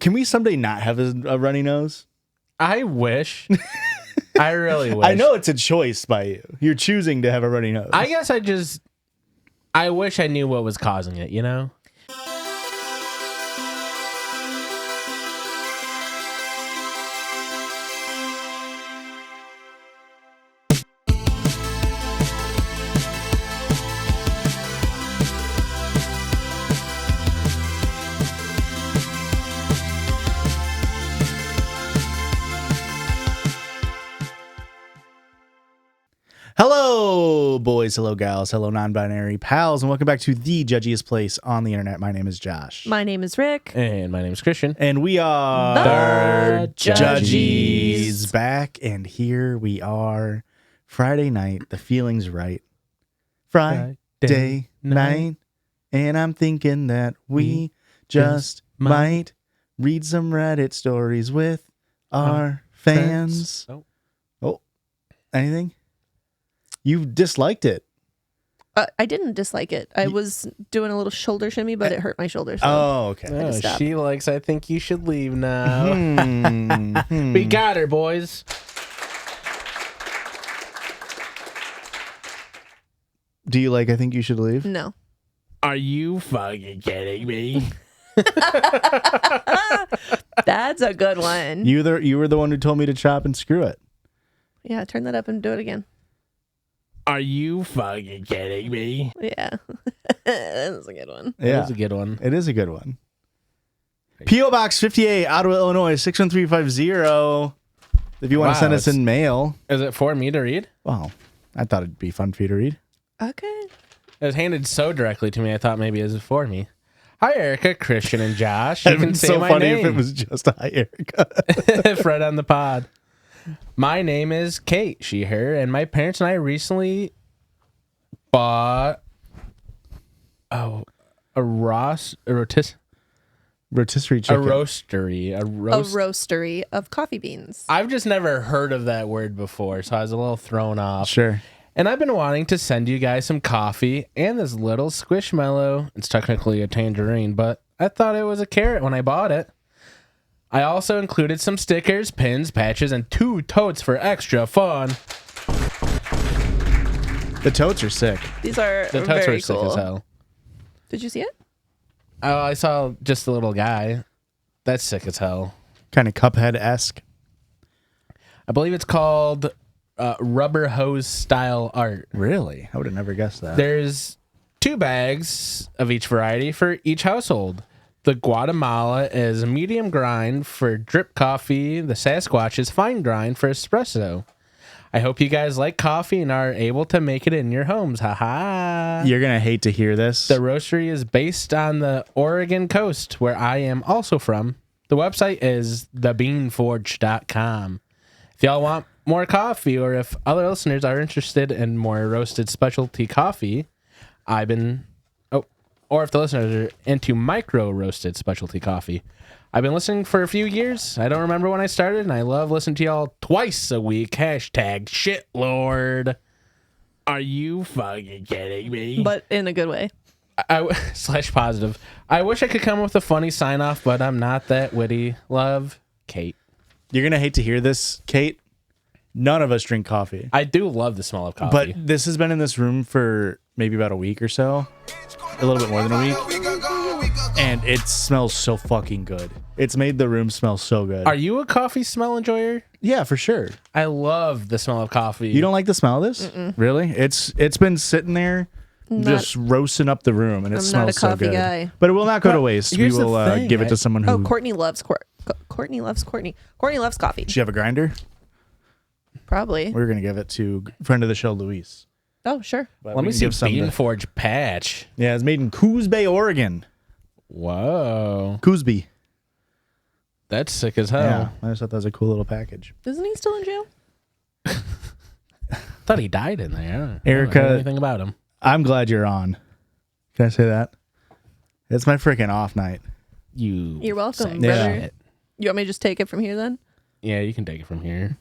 Can we someday not have a runny nose? I wish. I really wish. I know it's a choice by you. You're choosing to have a runny nose. I guess I wish I knew what was causing it, you know? Hello, boys. Hello, gals. Hello, non-binary pals. And welcome back to the Judgiest place on the internet. My name is Josh. My name is Rick. And my name is Christian. And we are The Judgies. Back, and here we are. Friday night. The feeling's right. Friday night. And I'm thinking that we just might read some Reddit stories with our fans. Oh, anything? You disliked it. I didn't dislike it. I was doing a little shoulder shimmy, but it hurt my shoulder. So Oh, okay. I just stopped. She likes, I think you should leave now. We got her, boys. Do you like I think you should leave? No. Are you fucking kidding me? That's a good one. You were the one who told me to chop and screw it. Yeah, turn that up and do it again. Are you fucking kidding me? Yeah. That's a good one. Yeah, That is a good one. it is a good one. P.O. Box 58, Ottawa, Illinois, 61350. If you want to send us in mail. Is it for me to read? Well, I thought it'd be fun for you to read. Okay. It was handed so directly to me, I thought maybe it was for me. Hi, Erica, Christian, and Josh. You It'd can been say so my funny name. if it was just hi, Erica. If right on the pod. My name is Kate, she, her, and my parents and I recently bought a rotisserie chicken. A roastery of coffee beans. I've just never heard of that word before, so I was a little thrown off. Sure. And I've been wanting to send you guys some coffee and this little squishmallow. It's technically a tangerine, but I thought it was a carrot when I bought it. I also included some stickers, pins, patches, and 2 totes for extra fun. The totes are sick. These are The totes very were sick cool. as hell. Did you see it? Oh, I saw just the little guy. That's sick as hell. Kind of Cuphead-esque. I believe it's called rubber hose style art. Really? I would have never guessed that. There's 2 bags of each variety for each household. The Guatemala is medium grind for drip coffee. The Sasquatch is fine grind for espresso. I hope you guys like coffee and are able to make it in your homes. Haha. You're going to hate to hear this. The roastery is based on the Oregon coast, where I am also from. The website is thebeanforge.com. If y'all want more coffee, or if other listeners are interested in more roasted specialty coffee, or if the listeners are into micro roasted specialty coffee, I've been listening for a few years. I don't remember when I started, and I love listening to y'all twice a week. Hashtag shitlord. Are you fucking kidding me? But in a good way. / positive. I wish I could come up with a funny sign off, but I'm not that witty. Love, Kate. You're going to hate to hear this, Kate. None of us drink coffee. I do love the smell of coffee. But this has been in this room for maybe about a week or so. A little bit more than a week. And it smells so fucking good. It's made the room smell so good. Are you a coffee smell enjoyer? Yeah, for sure. I love the smell of coffee. You don't like the smell of this? Really? It's been sitting there just roasting up the room, and it I'm smells not a so coffee good. guy. But it will not go to waste. We here's the will thing, give it to someone who... Oh, Courtney loves Courtney loves Courtney. Courtney loves coffee. Does she have a grinder? Probably. We're going to give it to friend of the show, Luis. Oh, sure. But Let we me can see give some to- Beanforge patch. Yeah, it's made in Coos Bay, Oregon. Whoa. Coosby. That's sick as hell. Yeah, I just thought that was a cool little package. Isn't he still in jail? Thought he died in there. Erica- I don't know anything about him. I'm glad you're on. Can I say that? It's my freaking off night. You're welcome, sack brother. shit. You want me to just take it from here then? Yeah, you can take it from here.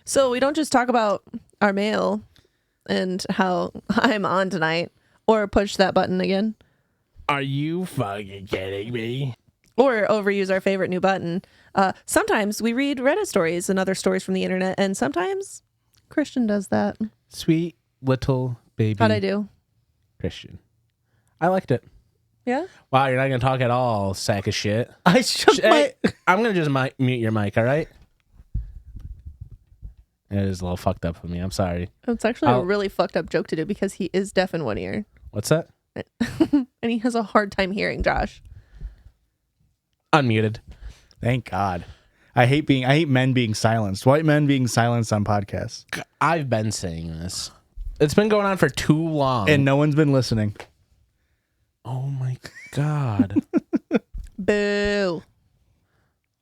So we don't just talk about our mail and how I'm on tonight, or push that button again. Are you fucking kidding me? Or overuse our favorite new button. Sometimes we read Reddit stories and other stories from the internet, and sometimes Christian does that. Sweet little baby. How'd I do? Christian. I liked it. Yeah? Wow, you're not going to talk at all, sack of shit. I shook my. I'm going to just mute your mic, all right? It is a little fucked up for me. I'm sorry. It's actually a really fucked up joke to do because he is deaf in one ear. What's that? And he has a hard time hearing, Josh. Unmuted. Thank God. I hate men being silenced. White men being silenced on podcasts. I've been saying this. It's been going on for too long. And no one's been listening. Oh my God. Boo.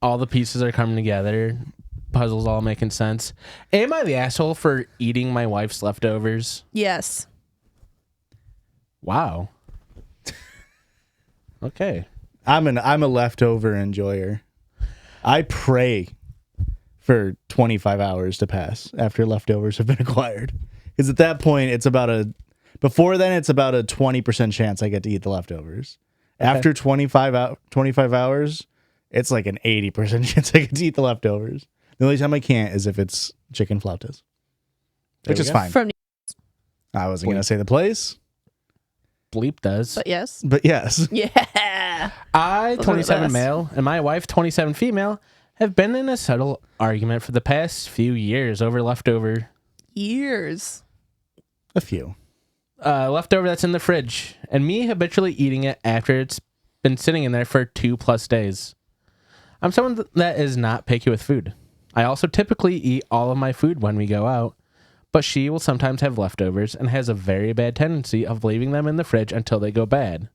All the pieces are coming together. Puzzles all making sense. Am I the asshole for eating my wife's leftovers? Yes. Wow. Okay. I'm a leftover enjoyer. I pray for 25 hours to pass after leftovers have been acquired. Because at that point, before then, it's about a 20% chance I get to eat the leftovers. Okay. After 25 hours, it's like an 80% chance I get to eat the leftovers. The only time I can't is if it's chicken flautas, which is fine. I wasn't going to say the place. Bleep does. But yes. But yes. Yeah. I, 27 male, and my wife, 27 female, have been in a subtle argument for the past few years over leftover. Years. A few. Leftover that's in the fridge, and me habitually eating it after it's been sitting in there for 2+ days. I'm someone that is not picky with food. I also typically eat all of my food when we go out, but she will sometimes have leftovers and has a very bad tendency of leaving them in the fridge until they go bad.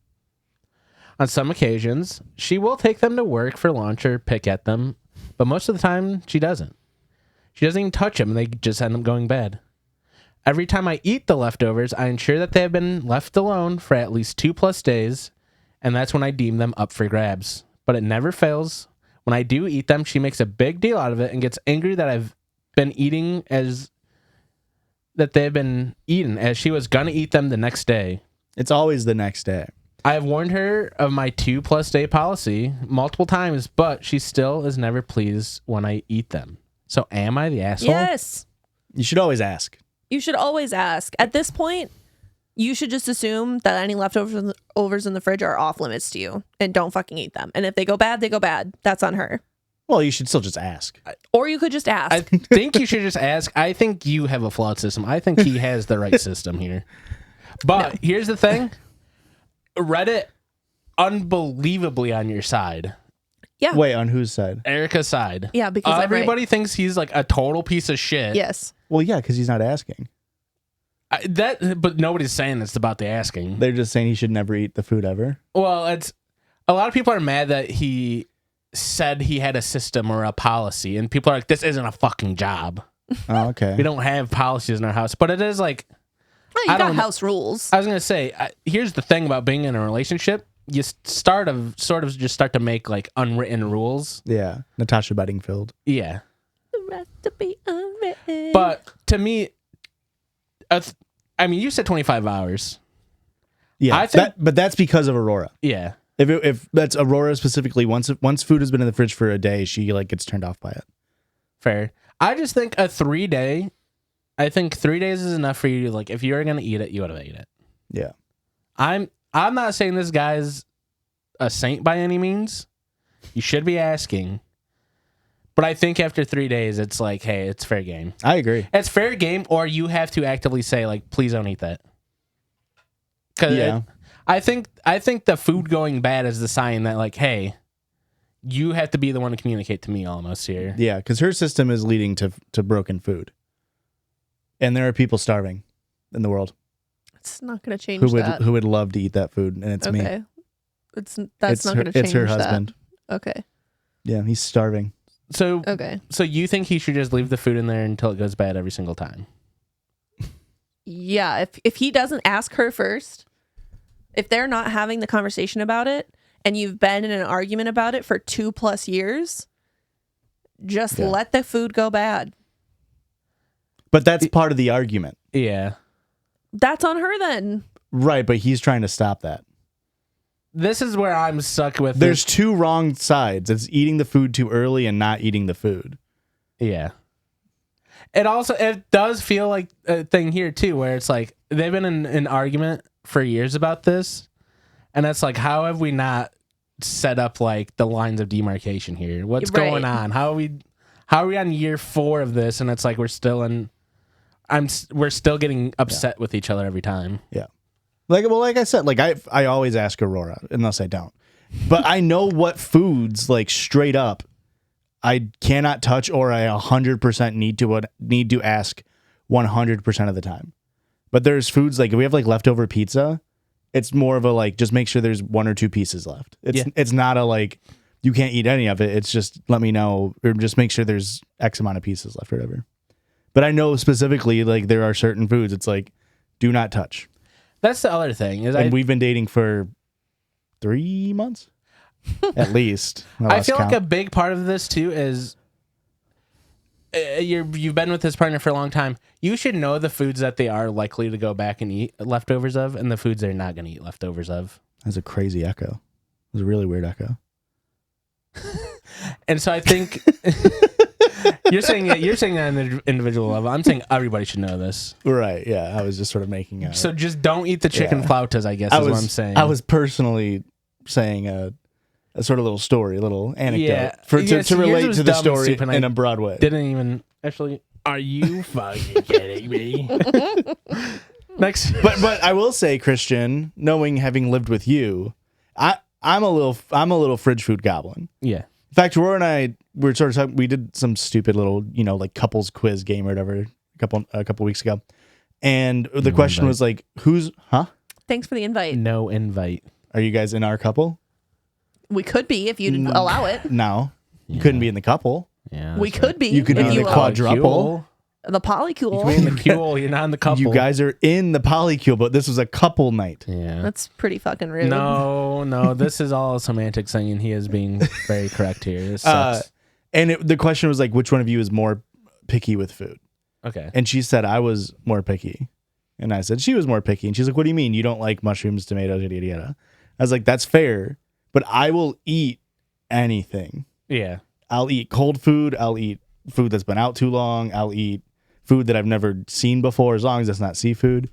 On some occasions, she will take them to work for lunch or pick at them, but most of the time, she doesn't. She doesn't even touch them, and they just end up going bad. Every time I eat the leftovers, I ensure that they have been left alone for at least 2+ days, and that's when I deem them up for grabs. But it never fails. When I do eat them, she makes a big deal out of it and gets angry that I've been eating that they've been eaten, as she was gonna eat them the next day. It's always the next day. I have warned her of my 2+ day policy multiple times, but she still is never pleased when I eat them. So am I the asshole? Yes. You should always ask. You should always ask. At this point, you should just assume that any leftovers in the fridge are off limits to you and don't fucking eat them. And if they go bad, they go bad. That's on her. Well, you should still just ask. Or you could just ask. I think you should just ask. I think you have a flawed system. I think he has the right system here. But here's the thing. Reddit, unbelievably on your side. Yeah. Wait, on whose side? Erica's side. Yeah, because everybody thinks he's like a total piece of shit. Yes. Well, yeah, because he's not asking. But nobody's saying it's about the asking. They're just saying he should never eat the food ever. Well, it's a lot of people are mad that he said he had a system or a policy, and people are like, "This isn't a fucking job." Oh, okay. We don't have policies in our house, but it is like. Well, you got house rules. I was gonna say, here's the thing about being in a relationship: you sort of just start to make like unwritten rules. Yeah, Natasha Bedingfield. Yeah. The right to be unwritten. But to me, I mean, you said 25 hours. Yeah, I think, but that's because of Aurora. Yeah. If that's Aurora specifically, once food has been in the fridge for a day, she like gets turned off by it. Fair. I just think a 3-day. I think 3 days is enough for you to, like, if you're gonna eat it, you gotta eat it. Yeah. I'm not saying this guy's a saint by any means. You should be asking. But I think after 3 days, it's like, hey, it's fair game. I agree. It's fair game, or you have to actively say, like, please don't eat that. Because I think the food going bad is the sign that, like, hey, you have to be the one to communicate to me almost here. Yeah, because her system is leading to broken food. And there are people starving in the world. It's not going to change that. Who would love to eat that food, and it's me. That's not going to change. It's her husband. That. Okay. Yeah, he's starving. So you think he should just leave the food in there until it goes bad every single time? Yeah, if he doesn't ask her first, if they're not having the conversation about it, and you've been in an argument about it for 2+ years, just let the food go bad. But that's part of the argument. Yeah. That's on her then. Right, but he's trying to stop that. this is where I'm stuck with. There's two wrong sides. It's eating the food too early and not eating the food. Yeah. It does feel like a thing here too, where it's like they've been in an argument for years about this, and it's like, how have we not set up like the lines of demarcation here? What's going on? How are we on year 4 of this, and it's like we're still getting upset with each other every time. Yeah. Like I said, like I always ask Aurora, unless I don't. But I know what foods, like straight up, I cannot touch, or I 100% need to ask 100% of the time. But there's foods, like if we have like leftover pizza, it's more of a like, just make sure there's 1 or 2 pieces left. It's not a like, you can't eat any of it. It's just, let me know, or just make sure there's X amount of pieces left or whatever. But I know specifically, like there are certain foods, it's like, do not touch. That's the other thing. We've been dating for 3 months? At least. I feel like a big part of this too is you've been with this partner for a long time. You should know the foods that they are likely to go back and eat leftovers of, and the foods they're not going to eat leftovers of. That's a crazy echo. It was a really weird echo. And so I think you're saying on an individual level. I'm saying everybody should know this. Right? Yeah. I was just sort of making a. So just don't eat the chicken flautas, I guess, is what I'm saying. I was personally saying a sort of little story, a little anecdote to relate to the story in a broad way. Didn't even actually. Are you fucking kidding me? Next, but I will say, Christian, having lived with you, I'm a little fridge food goblin. Yeah. In fact, Aurora and I were sort of talking, we did some stupid little, like couples quiz game or whatever a couple weeks ago, and the question was like, Thanks for the invite. No invite. Are you guys in our couple? We could be if you'd allow it. No, you couldn't be in the couple. Yeah, we could be. You could be in the quadruple. The polycule. You can be in the cule. You're not in the couple. You guys are in the polycule, but this was a couple night. Yeah, that's pretty fucking rude. No, this is all semantics thing, and he is being very correct here. This sucks. And the question was like, which one of you is more picky with food? Okay. And she said I was more picky, and I said she was more picky, and she's like, what do you mean you don't like mushrooms, tomatoes, yada yada yada? I was like, that's fair, but I will eat anything. Yeah. I'll eat cold food. I'll eat food that's been out too long. I'll eat food that I've never seen before, as long as it's not seafood.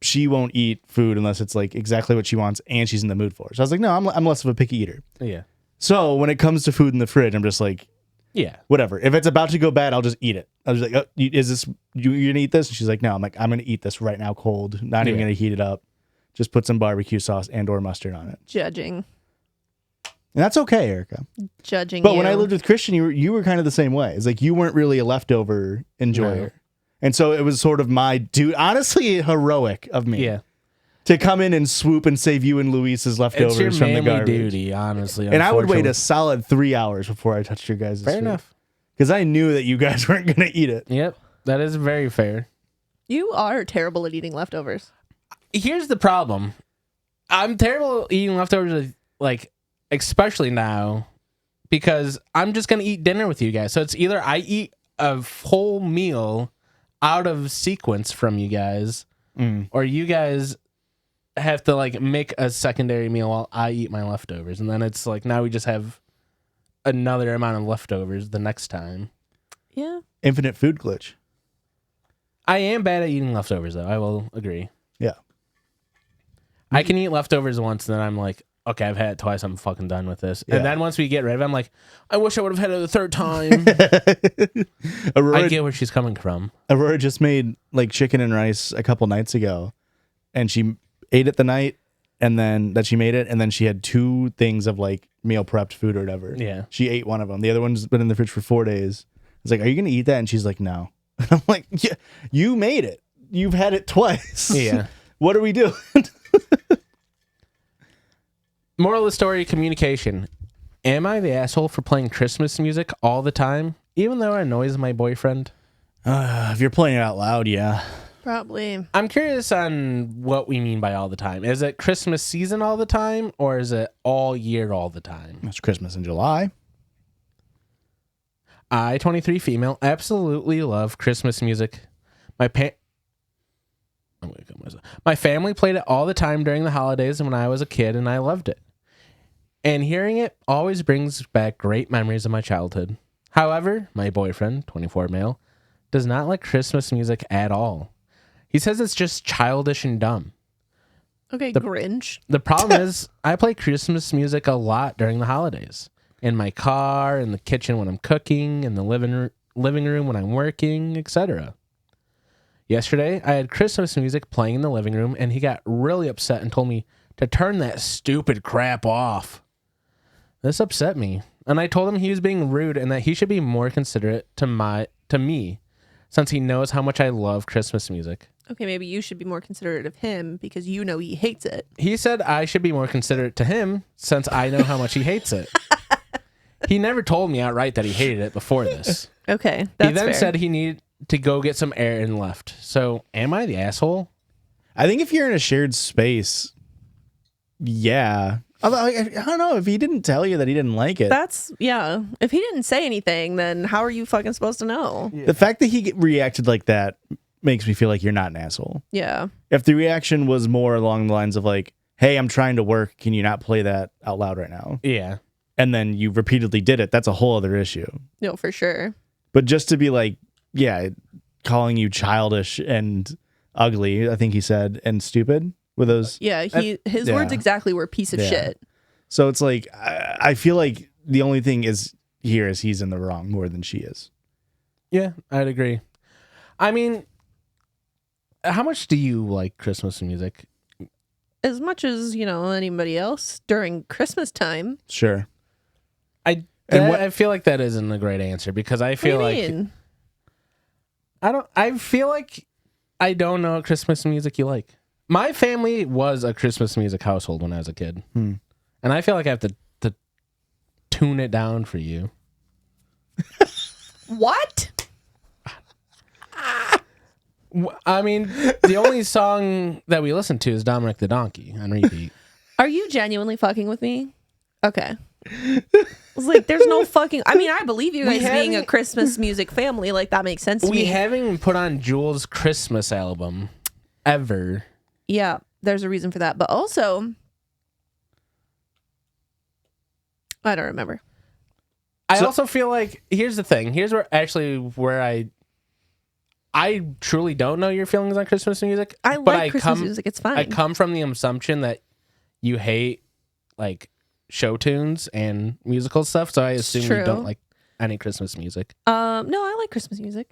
She won't eat food unless it's like exactly what she wants and she's in the mood for it. So I was like, no, I'm less of a picky eater. Yeah. So when it comes to food in the fridge, I'm just like, yeah, whatever. If it's about to go bad, I'll just eat it. I was like, oh, is this, you gonna eat this? And she's like, no. I'm like, I'm gonna eat this right now cold. Not even gonna heat it up. Just put some barbecue sauce and or mustard on it. Judging. And that's okay, Erica. Judging. But when I lived with Christian, you were kind of the same way. It's like you weren't really a leftover enjoyer. No. And so it was sort of my dude, honestly heroic of me. To come in and swoop and save you and Luis's leftovers from the garbage. Duty, honestly. And I would wait a solid 3 hours before I touched your guys' Fair food. enough. Because I knew that you guys weren't going to eat it. Yep. That is very fair. You are terrible at eating leftovers. Here's the problem. I'm terrible at eating leftovers, like, especially now, because I'm just going to eat dinner with you guys. So it's either I eat a whole meal out of sequence from you guys, or you guys have to like make a secondary meal while I eat my leftovers. And then it's like, now we just have another amount of leftovers the next time. Yeah. Infinite food glitch. I am bad at eating leftovers, though. I will agree. Yeah. I can eat leftovers once, and then I'm like, okay, I've had it twice. I'm fucking done with this. Yeah. And then once we get rid of it, I'm like, I wish I would have had it the third time. I get where she's coming from. Aurora just made like chicken and rice a couple nights ago, and she ate it the night, and then that she made it, and then she had 2 things of like meal prepped food or whatever. Yeah. She ate one of them. The other one's been in the fridge for 4 days. I was like, are you going to eat that? And she's like, no. And I'm like, yeah, you made it. You've had it twice. Yeah. What are we doing? Moral of the story, communication. Am I the asshole for playing Christmas music all the time, even though it annoys my boyfriend? If you're playing it out loud, yeah. Probably. I'm curious on what we mean by all the time. Is it Christmas season all the time, or is it all year all the time? It's Christmas in July. I, 23 female, absolutely love Christmas music. My I'm gonna kill myself. My family played it all the time during the holidays when I was a kid, and I loved it. And hearing it always brings back great memories of my childhood. However, my boyfriend, 24 male, does not like Christmas music at all. He says it's just childish and dumb. Okay, Grinch. The problem is, I play Christmas music a lot during the holidays. In my car, in the kitchen when I'm cooking, in the living room when I'm working, etc. Yesterday, I had Christmas music playing in the living room, and he got really upset and told me to turn that stupid crap off. This upset me, and I told him he was being rude and that he should be more considerate to me, since he knows how much I love Christmas music. Okay, maybe you should be more considerate of him because you know he hates it. He said I should be more considerate to him since I know how much he hates it. He never told me outright that he hated it before this. Okay, that's He then fair. said he needed to go get some air and left. So, am I the asshole? I think if you're in a shared space, yeah. Although, I don't know, if he didn't tell you that he didn't like it. That's, yeah. If he didn't say anything, then how are you fucking supposed to know? The fact that he reacted like that makes me feel like you're not an asshole. Yeah. If the reaction was more along the lines of like, hey, I'm trying to work, can you not play that out loud right now? Yeah. And then you repeatedly did it, that's a whole other issue. No, for sure. But just to be like, yeah, calling you childish and ugly, I think he said, and stupid with those. Yeah, his words exactly were piece of shit. So it's like, I feel like the only thing is he's in the wrong more than she is. Yeah, I'd agree. I mean, how much do you like Christmas music? As much as, anybody else during Christmas time. Sure. I feel like that isn't a great answer because I feel like I feel like I don't know what Christmas music you like. My family was a Christmas music household when I was a kid. And I feel like I have to tune it down for you. What? I mean, the only song that we listen to is Dominic the Donkey on repeat. Are you genuinely fucking with me? Okay. I was like, there's no fucking... I mean, I believe you guys being a Christmas music family. Like, that makes sense to me. We haven't put on Jules' Christmas album ever. Yeah, there's a reason for that. But also... I don't remember. I also feel like... Here's the thing. Here's where I truly don't know your feelings on Christmas music. I like Christmas music. It's fine. I come from the assumption that you hate like show tunes and musical stuff, so I assume you don't like any Christmas music. No, I like Christmas music.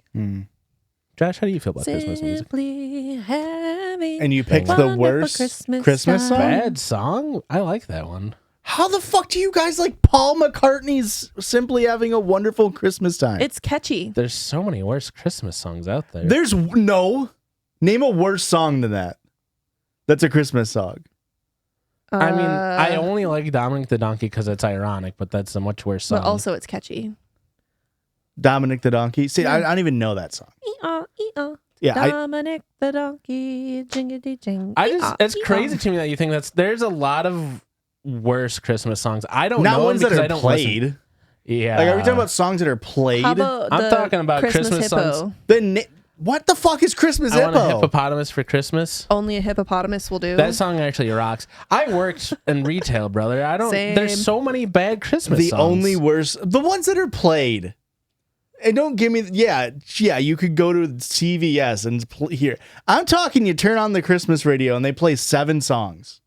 Josh, how do you feel about Christmas music? And you picked the worst Christmas song? Bad song? I like that one. How the fuck do you guys like Paul McCartney's Simply Having a Wonderful Christmas Time? It's catchy. There's so many worse Christmas songs out there. Name a worse song than that. That's a Christmas song. I mean, I only like Dominic the Donkey because it's ironic, but that's a much worse song. But also it's catchy. Dominic the Donkey? See, I don't even know that song. Yeah, Dominic the Donkey, jingity jing. It's crazy to me that you think there's a lot of worse Christmas songs. I don't Not know ones that because are I don't played. listen. Yeah. Like, are we talking about songs that are played? How about I'm talking about Christmas hippo? songs. What the fuck is Christmas I want a hippo? hippopotamus for Christmas. Only a hippopotamus will do. That song actually rocks. I worked in retail, brother. Same. There's so many bad Christmas songs. Only worst, the ones that are played. And don't give me, yeah, you could go to CVS and hear. I'm talking, you turn on the Christmas radio and they play 7 songs.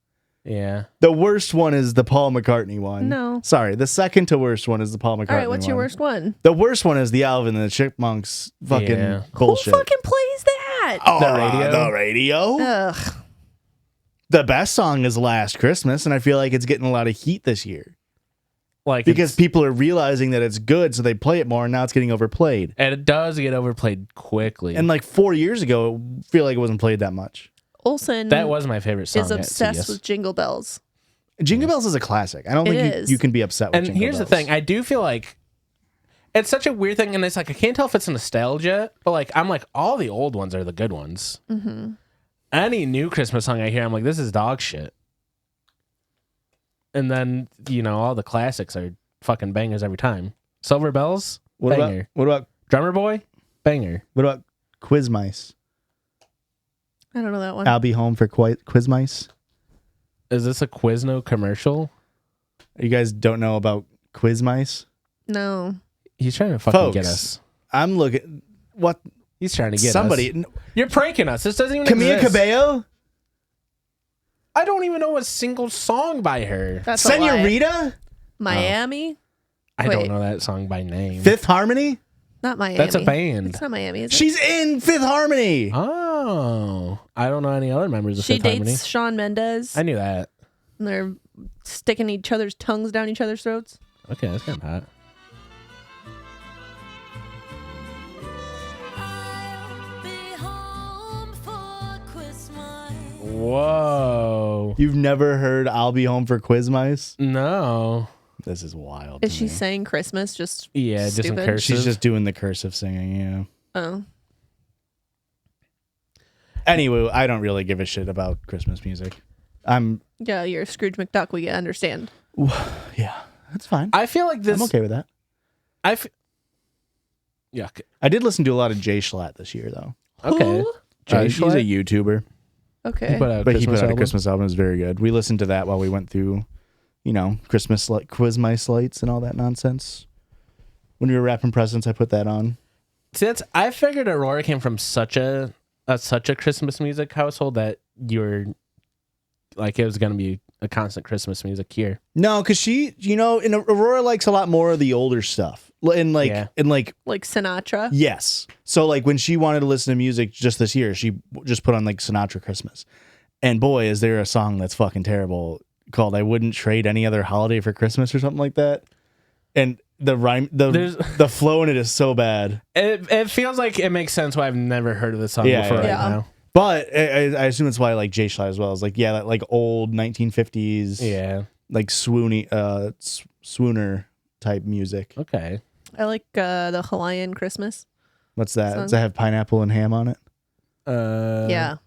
Yeah. The worst one is the Paul McCartney one. No. Sorry, the second to worst one is the Paul McCartney one. All right, what's your worst one? The worst one is the Alvin and the Chipmunks fucking bullshit. Who fucking plays that? Oh, The radio? The radio? Ugh. The best song is Last Christmas, and I feel like it's getting a lot of heat this year. Like Because people are realizing that it's good, so they play it more, and now it's getting overplayed. And it does get overplayed quickly. And like 4 years ago, I feel like it wasn't played that much. Olsen that was my favorite song. is obsessed with Jingle Bells. Jingle Bells is a classic. I don't think you can be upset with And Jingle here's Bells. the thing. I do feel like it's such a weird thing, and it's like I can't tell if it's nostalgia, but like I'm like all the old ones are the good ones. Mm-hmm. Any new Christmas song I hear, I'm like, this is dog shit. And then all the classics are fucking bangers every time. Silver Bells, banger. What about Drummer Boy, banger. What about Quiz Mice? I don't know that one. I'll be home for quiz mice. Is this a Quizno commercial? You guys don't know about quiz mice? No. He's trying to fucking Folks, get us. I'm looking. What? He's trying to get Somebody. us. You're pranking us. This doesn't even Camila exist. Cabello? I don't even know a single song by her. That's a lie. Senorita? Miami? I Wait. don't know that song by name. Fifth Harmony? Not Miami. That's a band. It's not Miami, is it? She's in Fifth Harmony. Oh, I don't know any other members of She Fifth dates Harmony. Shawn Mendes. I knew that. And they're sticking each other's tongues down each other's throats. Okay, that's kind of hot. Whoa. You've never heard I'll Be Home for Quiz Mice? No. This is wild. Is to she me. saying Christmas? Just Yeah, just some stupid? cursive. She's just doing the cursive singing, yeah. Oh. Anyway, I don't really give a shit about Christmas music. Yeah, you're Scrooge McDuck. We understand. Yeah, that's fine. I feel like this. I'm okay with that. Yeah. Okay. I did listen to a lot of Jay Schlatt this year, though. Okay. Who? He's a YouTuber, Okay. He put out a but he Christmas put out a album. Christmas album. It was very good. We listened to that while we went through, Christmas Quiz Mice lights and all that nonsense. When we were wrapping presents, I put that on. See, I figured Aurora came from such a Christmas music household that you're like it was gonna be a constant Christmas music here. No, because she, and Aurora likes a lot more of the older stuff. Like Sinatra. Yes. So like when she wanted to listen to music just this year, she just put on like Sinatra Christmas. And boy, is there a song that's fucking terrible called I Wouldn't Trade Any Other Holiday for Christmas or something like that. And the rhyme, the flow in it is so bad. It feels like it makes sense why I've never heard of this song before right now. But I assume it's why I like Jay Schlatt as well. It's like, yeah, like old 1950s, Yeah. like swooner type music. Okay. I like the Hawaiian Christmas. What's that? Song. Does that have pineapple and ham on it? Yeah.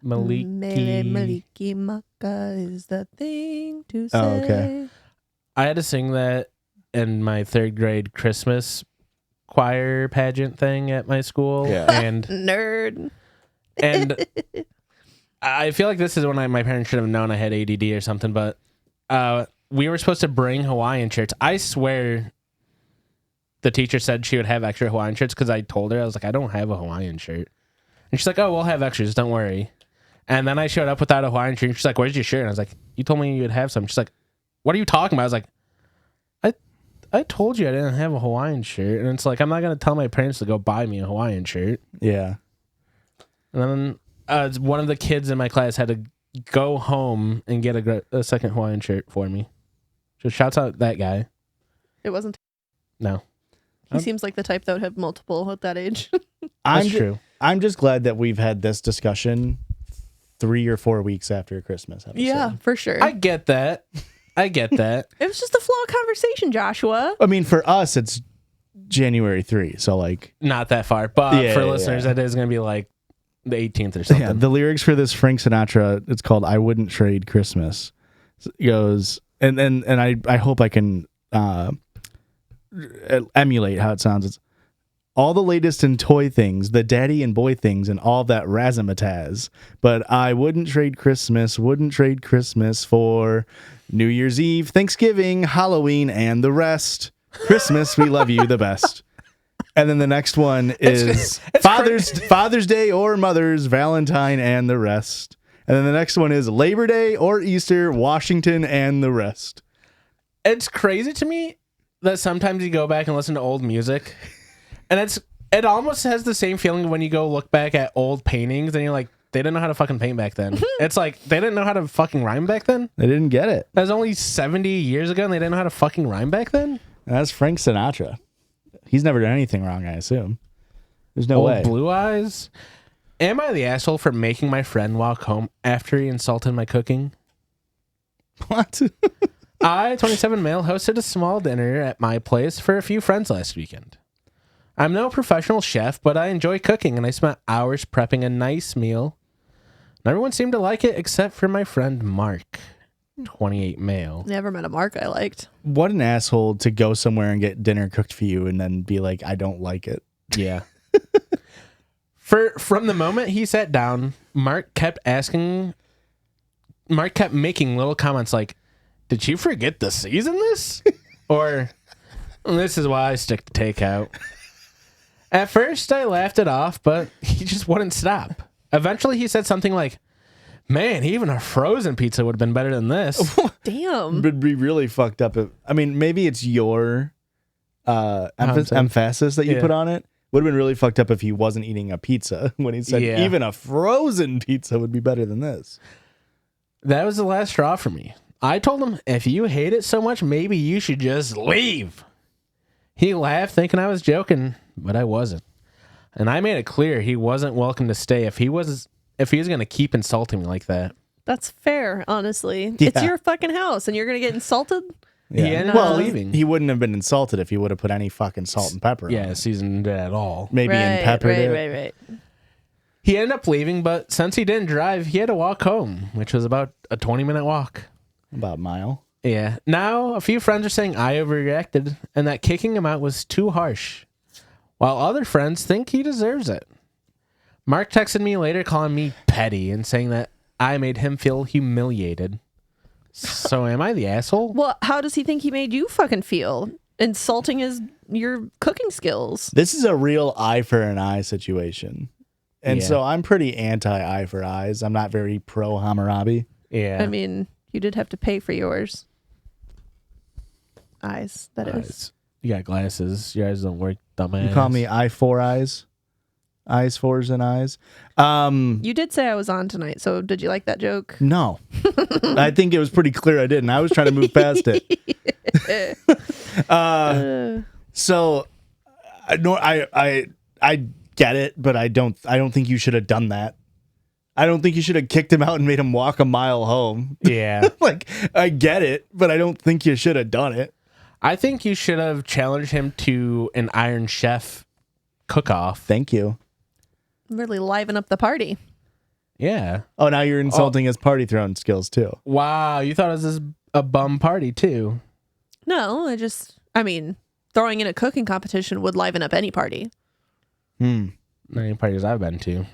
Maliki. Mele Maliki Maka is the thing to say. Oh, okay. I had to sing that in my 3rd grade Christmas choir pageant thing at my school. Yeah. And Nerd. I feel like this is when my parents should have known I had ADD or something, but we were supposed to bring Hawaiian shirts. I swear the teacher said she would have extra Hawaiian shirts because I told her, I was like, I don't have a Hawaiian shirt. And she's like, oh, we'll have extras, don't worry. And then I showed up without a Hawaiian shirt. She's like, where's your shirt? And I was like, you told me you would have some. She's like, what are you talking about? I was like, I told you I didn't have a Hawaiian shirt. And it's like, I'm not going to tell my parents to go buy me a Hawaiian shirt. Yeah. And then one of the kids in my class had to go home and get a second Hawaiian shirt for me. So shouts out that guy. It wasn't. No. He seems like the type that would have multiple at that age. That's true. I'm just glad that we've had this discussion 3 or 4 weeks after Christmas episode. Yeah, for sure. I get that. It was just a flow of conversation, Joshua. I mean, for us, it's January 3. So, like, Not that far. But Yeah, for yeah, listeners, yeah. that is going to be like the 18th or something. yeah, the lyrics for this Frank Sinatra, it's called I Wouldn't Trade Christmas. It goes, and I hope I can emulate how it sounds. It's all the latest in toy things, the daddy and boy things, and all that razzmatazz. But I wouldn't trade Christmas for New Year's Eve, Thanksgiving, Halloween, and the rest. Christmas, we love you the best. And then the next one is Father's Day or Mother's, Valentine, and the rest. And then the next one is Labor Day or Easter, Washington, and the rest. It's crazy to me that sometimes you go back and listen to old music, and it almost has the same feeling when you go look back at old paintings and you're like, they didn't know how to fucking paint back then. It's like they didn't know how to fucking rhyme back then. They didn't get it. That was only 70 years ago and they didn't know how to fucking rhyme back then. That's Frank Sinatra. He's never done anything wrong, I assume. There's no Old way. Blue Eyes. Am I the asshole for making my friend walk home after he insulted my cooking? What? I, 27 male, hosted a small dinner at my place for a few friends last weekend. I'm no professional chef, but I enjoy cooking, and I spent hours prepping a nice meal. And everyone seemed to like it except for my friend Mark, 28 male. Never met a Mark I liked. What an asshole to go somewhere and get dinner cooked for you and then be like, I don't like it. Yeah. From the moment he sat down, Mark kept making little comments like, "Did you forget to season this?" Or, "This is why I stick to takeout." At first, I laughed it off, but he just wouldn't stop. Eventually, he said something like, "Man, even a frozen pizza would have been better than this." Damn. Would be really fucked up. Maybe it's your emphasis that you put on it. Would have been really fucked up if he wasn't eating a pizza when he said even a frozen pizza would be better than this. That was the last straw for me. I told him, if you hate it so much, maybe you should just leave. He laughed, thinking I was joking, but I wasn't. And I made it clear he wasn't welcome to stay if he was going to keep insulting me like that. That's fair, honestly. Yeah. It's your fucking house, and you're going to get insulted? Yeah. He ended up leaving. He wouldn't have been insulted if he would have put any fucking salt and pepper on it. Seasoned it at all. Maybe in peppered it. Right. He ended up leaving, but since he didn't drive, he had to walk home, which was about a 20-minute walk. About a mile. Yeah. Now, a few friends are saying I overreacted and that kicking him out was too harsh, while other friends think he deserves it. Mark texted me later calling me petty and saying that I made him feel humiliated. So am I the asshole? Well, how does he think he made you fucking feel? Insulting your cooking skills. This is a real eye for an eye situation. And so I'm pretty anti-eye for eyes. I'm not very pro Hammurabi. Yeah. I mean, you did have to pay for yours. Eyes, that is. You got glasses. Your eyes don't work, dumbass. You call me eye for eyes? Eyes, fours, and eyes. You did say I was on tonight, so did you like that joke? No. I think it was pretty clear I didn't. I was trying to move past it. So I get it, but I don't think you should have done that. I don't think you should have kicked him out and made him walk a mile home. Yeah. Like, I get it, but I don't think you should have done it. I think you should have challenged him to an Iron Chef cook-off. Thank you. Really liven up the party. Yeah. Oh, now you're insulting his party throwing skills too. Wow, you thought it was a bum party too. No, I mean, throwing in a cooking competition would liven up any party. Not any parties I've been to.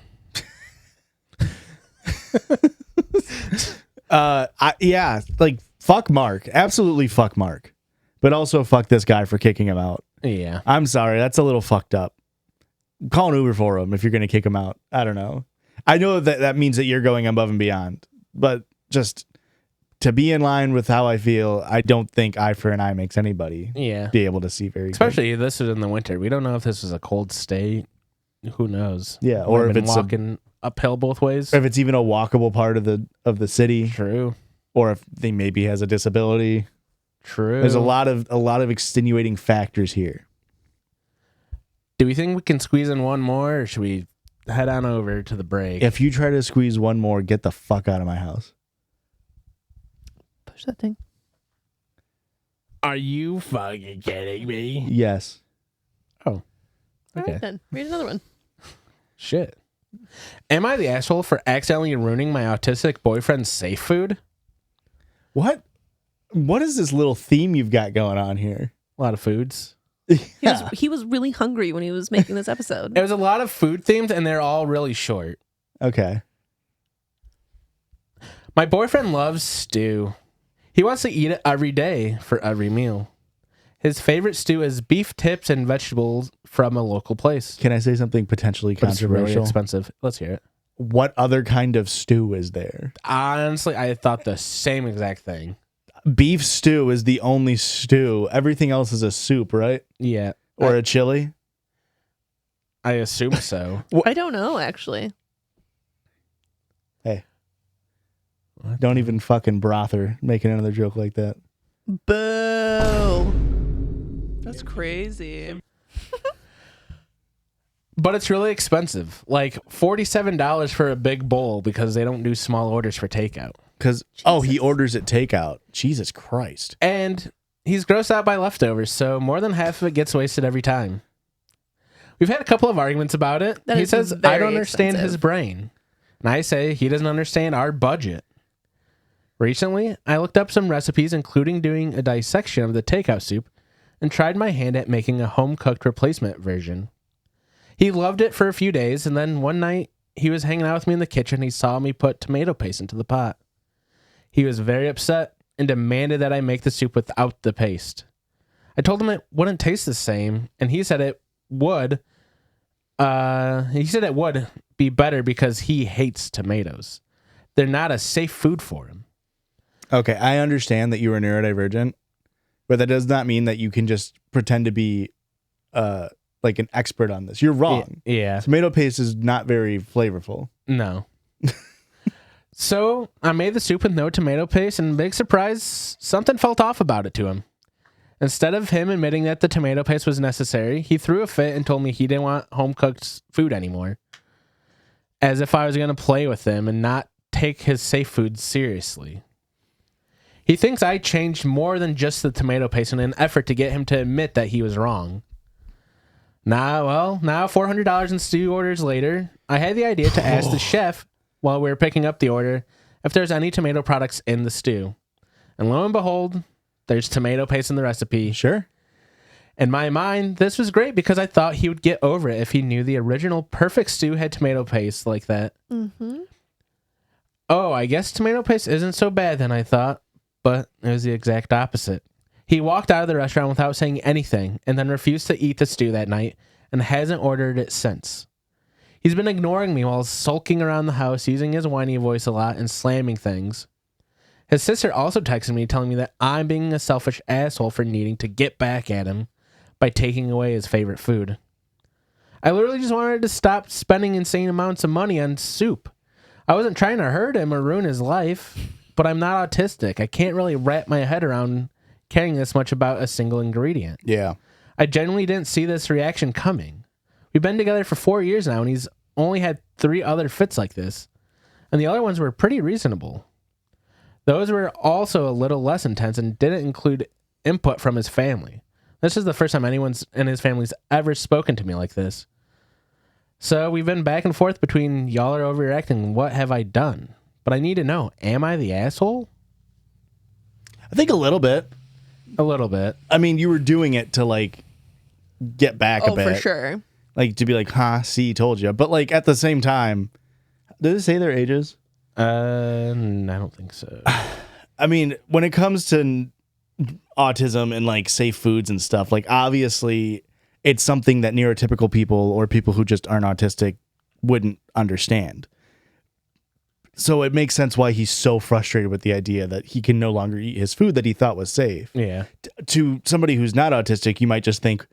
Like, fuck Mark. Absolutely fuck Mark. But also fuck this guy for kicking him out. Yeah. I'm sorry. That's a little fucked up. Call an Uber for him if you're going to kick him out. I don't know. I know that means that you're going above and beyond. But just to be in line with how I feel, I don't think eye for an eye makes anybody be able to see very Especially this is in the winter. We don't know if this is a cold state. Who knows? Yeah, or if it's walking uphill both ways. Or if it's even a walkable part of the city. True. Or if they maybe has a disability. True. There's a lot of extenuating factors here. Do we think we can squeeze in one more, or should we head on over to the break? If you try to squeeze one more, get the fuck out of my house. Push that thing. Are you fucking kidding me? Yes. Oh. All Okay. right, then. Read another one. Shit. Am I the asshole for accidentally ruining my autistic boyfriend's safe food? What is this little theme you've got going on here? A lot of foods. He was really hungry when he was making this episode. It was a lot of food themed, and they're all really short. Okay. My boyfriend loves stew. He wants to eat it every day for every meal. His favorite stew is beef tips and vegetables from a local place. Can I say something potentially But it's really controversial? expensive. Let's hear it. What other kind of stew is there? Honestly, I thought the same exact thing. Beef stew is the only stew. Everything else is a soup, right? Yeah. Or a chili? I assume so. I don't know, actually. Hey. Don't even fucking brother making another joke like that. Boo. That's crazy. But it's really expensive. Like $47 for a big bowl because they don't do small orders for takeout. Because, he orders it takeout. Jesus Christ. And he's grossed out by leftovers, so more than half of it gets wasted every time. We've had a couple of arguments about it. That He is says, I very don't understand his expensive. brain. And I say, he doesn't understand our budget. Recently, I looked up some recipes, including doing a dissection of the takeout soup, and tried my hand at making a home-cooked replacement version. He loved it for a few days, and then one night he was hanging out with me in the kitchen. He saw me put tomato paste into the pot. He was very upset and demanded that I make the soup without the paste. I told him it wouldn't taste the same, and he said it would. He said it would be better because he hates tomatoes. They're not a safe food for him. Okay, I understand that you are neurodivergent, but that does not mean that you can just pretend to be like an expert on this. You're wrong. Yeah. Tomato paste is not very flavorful. No. So I made the soup with no tomato paste, and big surprise, something felt off about it to him. Instead of him admitting that the tomato paste was necessary, he threw a fit and told me he didn't want home-cooked food anymore. As if I was going to play with him and not take his safe food seriously. He thinks I changed more than just the tomato paste in an effort to get him to admit that he was wrong. Now $400 in stew orders later, I had the idea to ask the chef while we were picking up the order if there's any tomato products in the stew. And lo and behold, there's tomato paste in the recipe. Sure. In my mind, this was great because I thought he would get over it if he knew the original perfect stew had tomato paste like that. Mm-hmm. Oh, I guess tomato paste isn't so bad then, I thought, but it was the exact opposite. He walked out of the restaurant without saying anything and then refused to eat the stew that night and hasn't ordered it since. He's been ignoring me while sulking around the house, using his whiny voice a lot and slamming things. His sister also texted me telling me that I'm being a selfish asshole for needing to get back at him by taking away his favorite food. I literally just wanted to stop spending insane amounts of money on soup. I wasn't trying to hurt him or ruin his life, but I'm not autistic. I can't really wrap my head around caring this much about a single ingredient. Yeah. I genuinely didn't see this reaction coming. We've been together for 4 years now, and he's only had 3 other fits like this, and the other ones were pretty reasonable. Those were also a little less intense and didn't include input from his family. This is the first time anyone in his family's ever spoken to me like this. So we've been back and forth between y'all are overreacting and what have I done? But I need to know, am I the asshole? I think a little bit. A little bit. I mean, you were doing it to like get back a bit. Oh, for sure. Like to be like, see, told you. But like at the same time, did it say their ages? I don't think so. I mean, when it comes to autism and like safe foods and stuff, like obviously it's something that neurotypical people or people who just aren't autistic wouldn't understand. So it makes sense why he's so frustrated with the idea that he can no longer eat his food that he thought was safe. Yeah. To somebody who's not autistic, you might just think,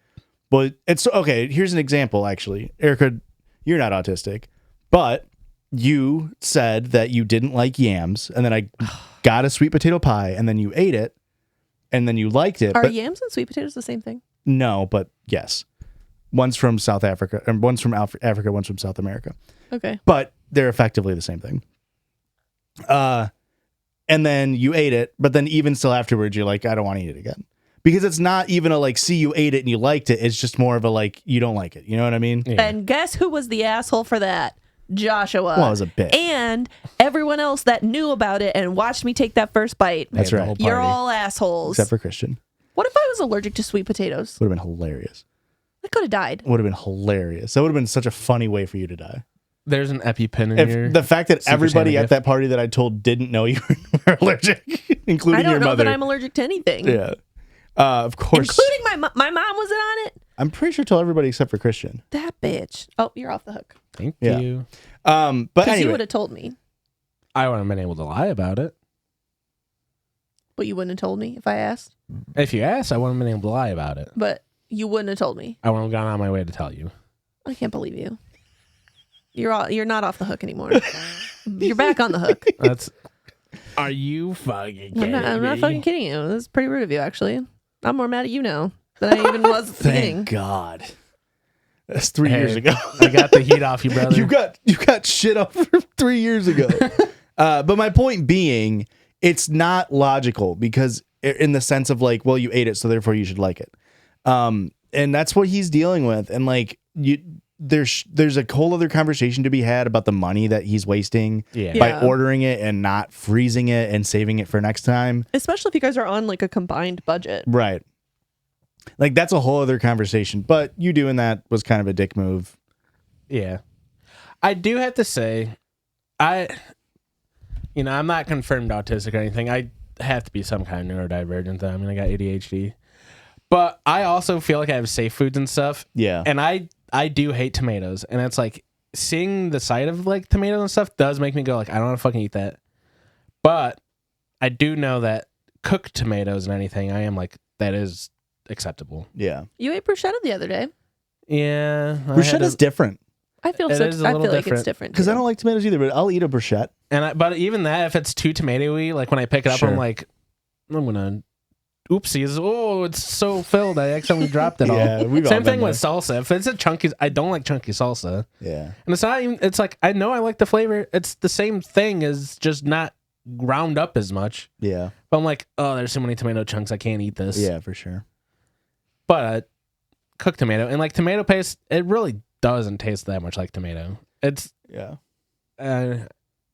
well, it's okay. Here's an example, actually. Erica, you're not autistic, but you said that you didn't like yams, and then I got a sweet potato pie, and then you ate it, and then you liked it. Are but yams and sweet potatoes the same thing? no, but yes. One's from South Africa, and one's from Africa, one's from South America. Okay. But they're effectively the same thing. And then you ate it, but then even still afterwards, you're like, I don't want to eat it again. Because it's not even a like, see, you ate it and you liked it. It's just more of a like, you don't like it. You know what I mean? Yeah. And guess who was the asshole for that? Joshua. Well, it was a bit. And everyone else that knew about it and watched me take that first bite. That's The right. whole You're party. all assholes. Except for Christian. What if I was allergic to sweet potatoes? Would have been hilarious. I could have died. Would have been hilarious. That would have been such a funny way for you to die. There's an EpiPen in If here. the fact that Secret everybody Santa at gift. that party that I told didn't know you were allergic, including I don't your know mother. that I'm allergic to anything. Yeah. Of course. Including my mom was on it. I'm pretty sure told everybody except for Christian. That bitch. Oh, you're off the hook. Thank Yeah. you. But Because you anyway, would have told me. I wouldn't have been able to lie about it. But you wouldn't have told me if I asked. If you asked, I wouldn't have been able to lie about it. But you wouldn't have told me. I wouldn't have gone on my way to tell you. I can't believe you. You're not off the hook anymore. You're back on the hook. That's Are you fucking kidding I'm not me? fucking kidding you. This is pretty rude of you, actually. I'm more mad at you now than I even was at the beginning. thank God. That's 3 Hey, years ago. I got the heat off you, brother. you got shit up for 3 years ago. But my point being, it's not logical because in the sense of like, well, you ate it, so therefore you should like it. And that's what he's dealing with. And like there's a whole other conversation to be had about the money that he's wasting Yeah. by Yeah. ordering it and not freezing it and saving it for next time. Especially if you guys are on like a combined budget. Right. Like that's a whole other conversation. But you doing that was kind of a dick move. Yeah. I do have to say, I'm not confirmed autistic or anything. I have to be some kind of neurodivergent, though. I mean, I got ADHD. But I also feel like I have safe foods and stuff. Yeah. And I do hate tomatoes. And it's like, seeing the sight of like tomatoes and stuff does make me go like, I don't want to fucking eat that. But I do know that cooked tomatoes and anything, I am like, that is acceptable. Yeah. You ate bruschetta the other day. Yeah. Bruschetta's different. I feel It so. is a I little feel like it's different. different Because I too. don't like tomatoes either, but I'll eat a bruschetta. But even that, if it's too tomatoey, like when I pick it up, Sure. I'm like, I'm gonna, oopsies! Oh, it's so filled. I accidentally dropped it all. Yeah, we've all Same been thing with salsa. If it's a chunky, I don't like chunky salsa, Yeah. and it's not even. It's like I know I like the flavor. It's the same thing as just not ground up as much. Yeah. But I'm like, oh, there's so many tomato chunks. I can't eat this. Yeah, for sure. But cooked tomato and like tomato paste, it really doesn't taste that much like tomato. It's Yeah. uh,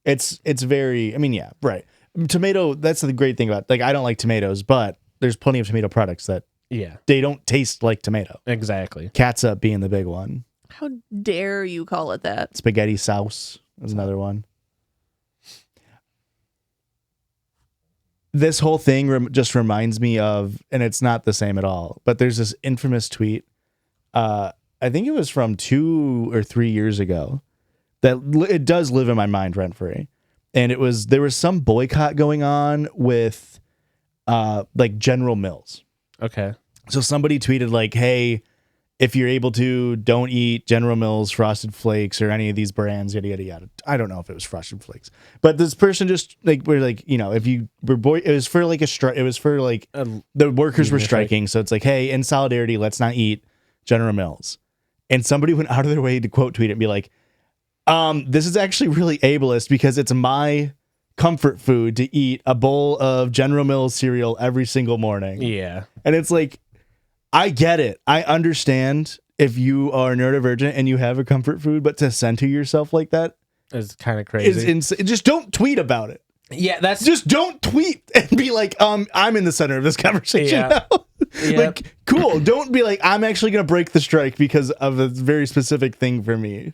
It's very, I mean, yeah, right. Tomato, that's the great thing about, like, I don't like tomatoes, but there's plenty of tomato products that yeah, they don't taste like tomato. exactly. Catsup being the big one. How dare you call it that? Spaghetti sauce is another one. This whole thing just reminds me of, and it's not the same at all, but there's this infamous tweet. I think it was from 2 or 3 years ago that it does live in my mind rent free. And there was some boycott going on with like General Mills. Okay. So somebody tweeted like, hey, if you're able to, don't eat General Mills Frosted Flakes or any of these brands, yada, yada, yada. I don't know if it was Frosted Flakes, but this person just like, we're like, if you were it was for like a strike. It was for like the workers were striking. So it's like, hey, in solidarity, let's not eat General Mills. And somebody went out of their way to quote tweet it and be like, this is actually really ableist because it's my comfort food to eat a bowl of General Mills cereal every single morning. Yeah. And it's like, I get it. I understand if you are neurodivergent and you have a comfort food, but to center yourself like that It's kind of is crazy. insane. Just don't tweet about it. Yeah, that's Just don't tweet and be like, I'm in the center of this conversation Yeah. now. Yep. Like, cool. Don't be like, I'm actually going to break the strike because of a very specific thing for me.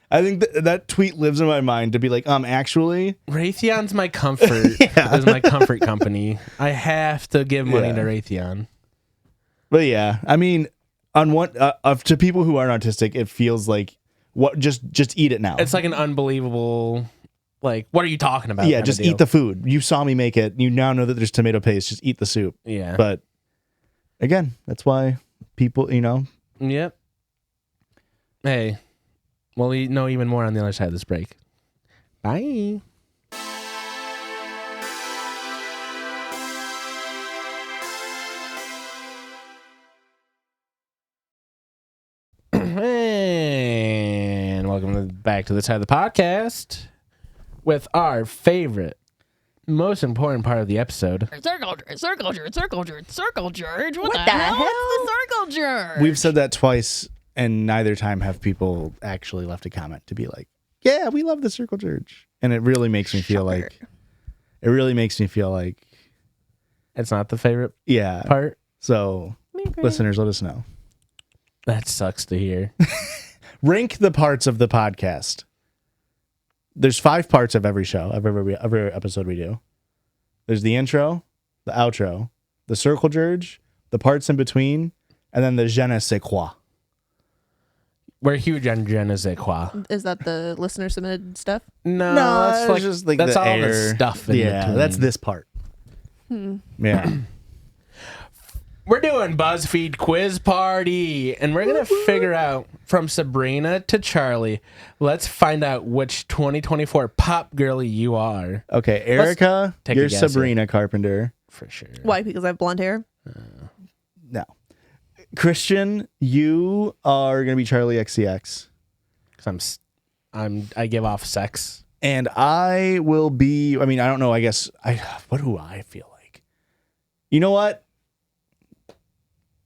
I think that tweet lives in my mind to be like, actually. Raytheon's my comfort. Yeah. Is my comfort company. I have to give money Yeah. to Raytheon. But yeah, I mean, on one to people who aren't autistic, it feels like just eat it now. It's like an unbelievable, like, what are you talking about? Yeah, kind of just deal. eat the food. You saw me make it. You now know that there's tomato paste. Just eat the soup. Yeah. But again, that's why people, Yep. Hey, we'll know even more on the other side of this break. Bye. And welcome back to the side of the podcast with our favorite, most important part of the episode. Circle George. What the the hell? hell? It's the Circle George. we've said that twice, and neither time have people actually left a comment to be like, "Yeah, we love the Circle Church," and it really makes me feel like, It's not the favorite yeah. part. So, listeners, let us know. That sucks to hear. Rank the parts of the podcast. There's 5 parts of every show, of every episode we do. There's the intro, the outro, the circle jerge, the parts in between, and then the je ne sais quoi. We're huge on je ne sais quoi. Is that the listener submitted stuff? No, that's that's like, just like that's the all air. the stuff in Yeah, between. that's this part. Yeah. We're doing BuzzFeed quiz party, and we're gonna figure out from Sabrina to Charlie. Let's find out which 2024 pop girly you are Okay, Erica, take a you're guess here. Sabrina Carpenter. for sure. Why? Because I have blonde hair? No. Christian, you are going to be Charlie XCX. Because I give off sex. And I will be, I mean, I don't know, I guess, what do I feel like? You know what?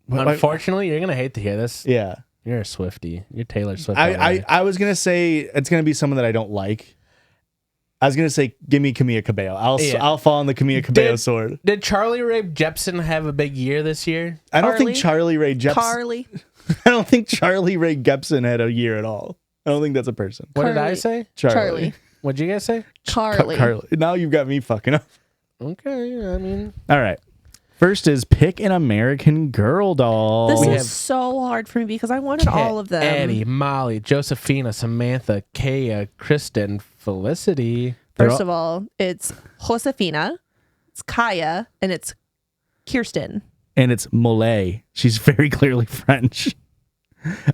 Unfortunately, you're gonna hate to hear this. Yeah. You're a Swiftie. You're Taylor Swift. I was going to say it's going to be someone that I don't like. I was going to say, give me Camila Cabello. I'll fall on the Camila Cabello sword. Did Charlie Rae Jepsen have a big year this year? I don't think Charlie Rae Jepsen. Carly. I don't think Charlie Rae Jepsen had a year at all. I don't think that's a person. What did I Carly. say? Charlie. What'd you guys say? Carly. Carly. Now you've got me fucking up. Okay, I mean, All right. First is pick an American Girl doll. This We is have- so hard for me because I wanted Kit, all of them. Eddie, Molly, Josephina, Samantha, Kaya, Kristen, Felicity. First of all, it's Josefina, it's Kaya, and it's Kirsten. And it's Mollet. She's very clearly French.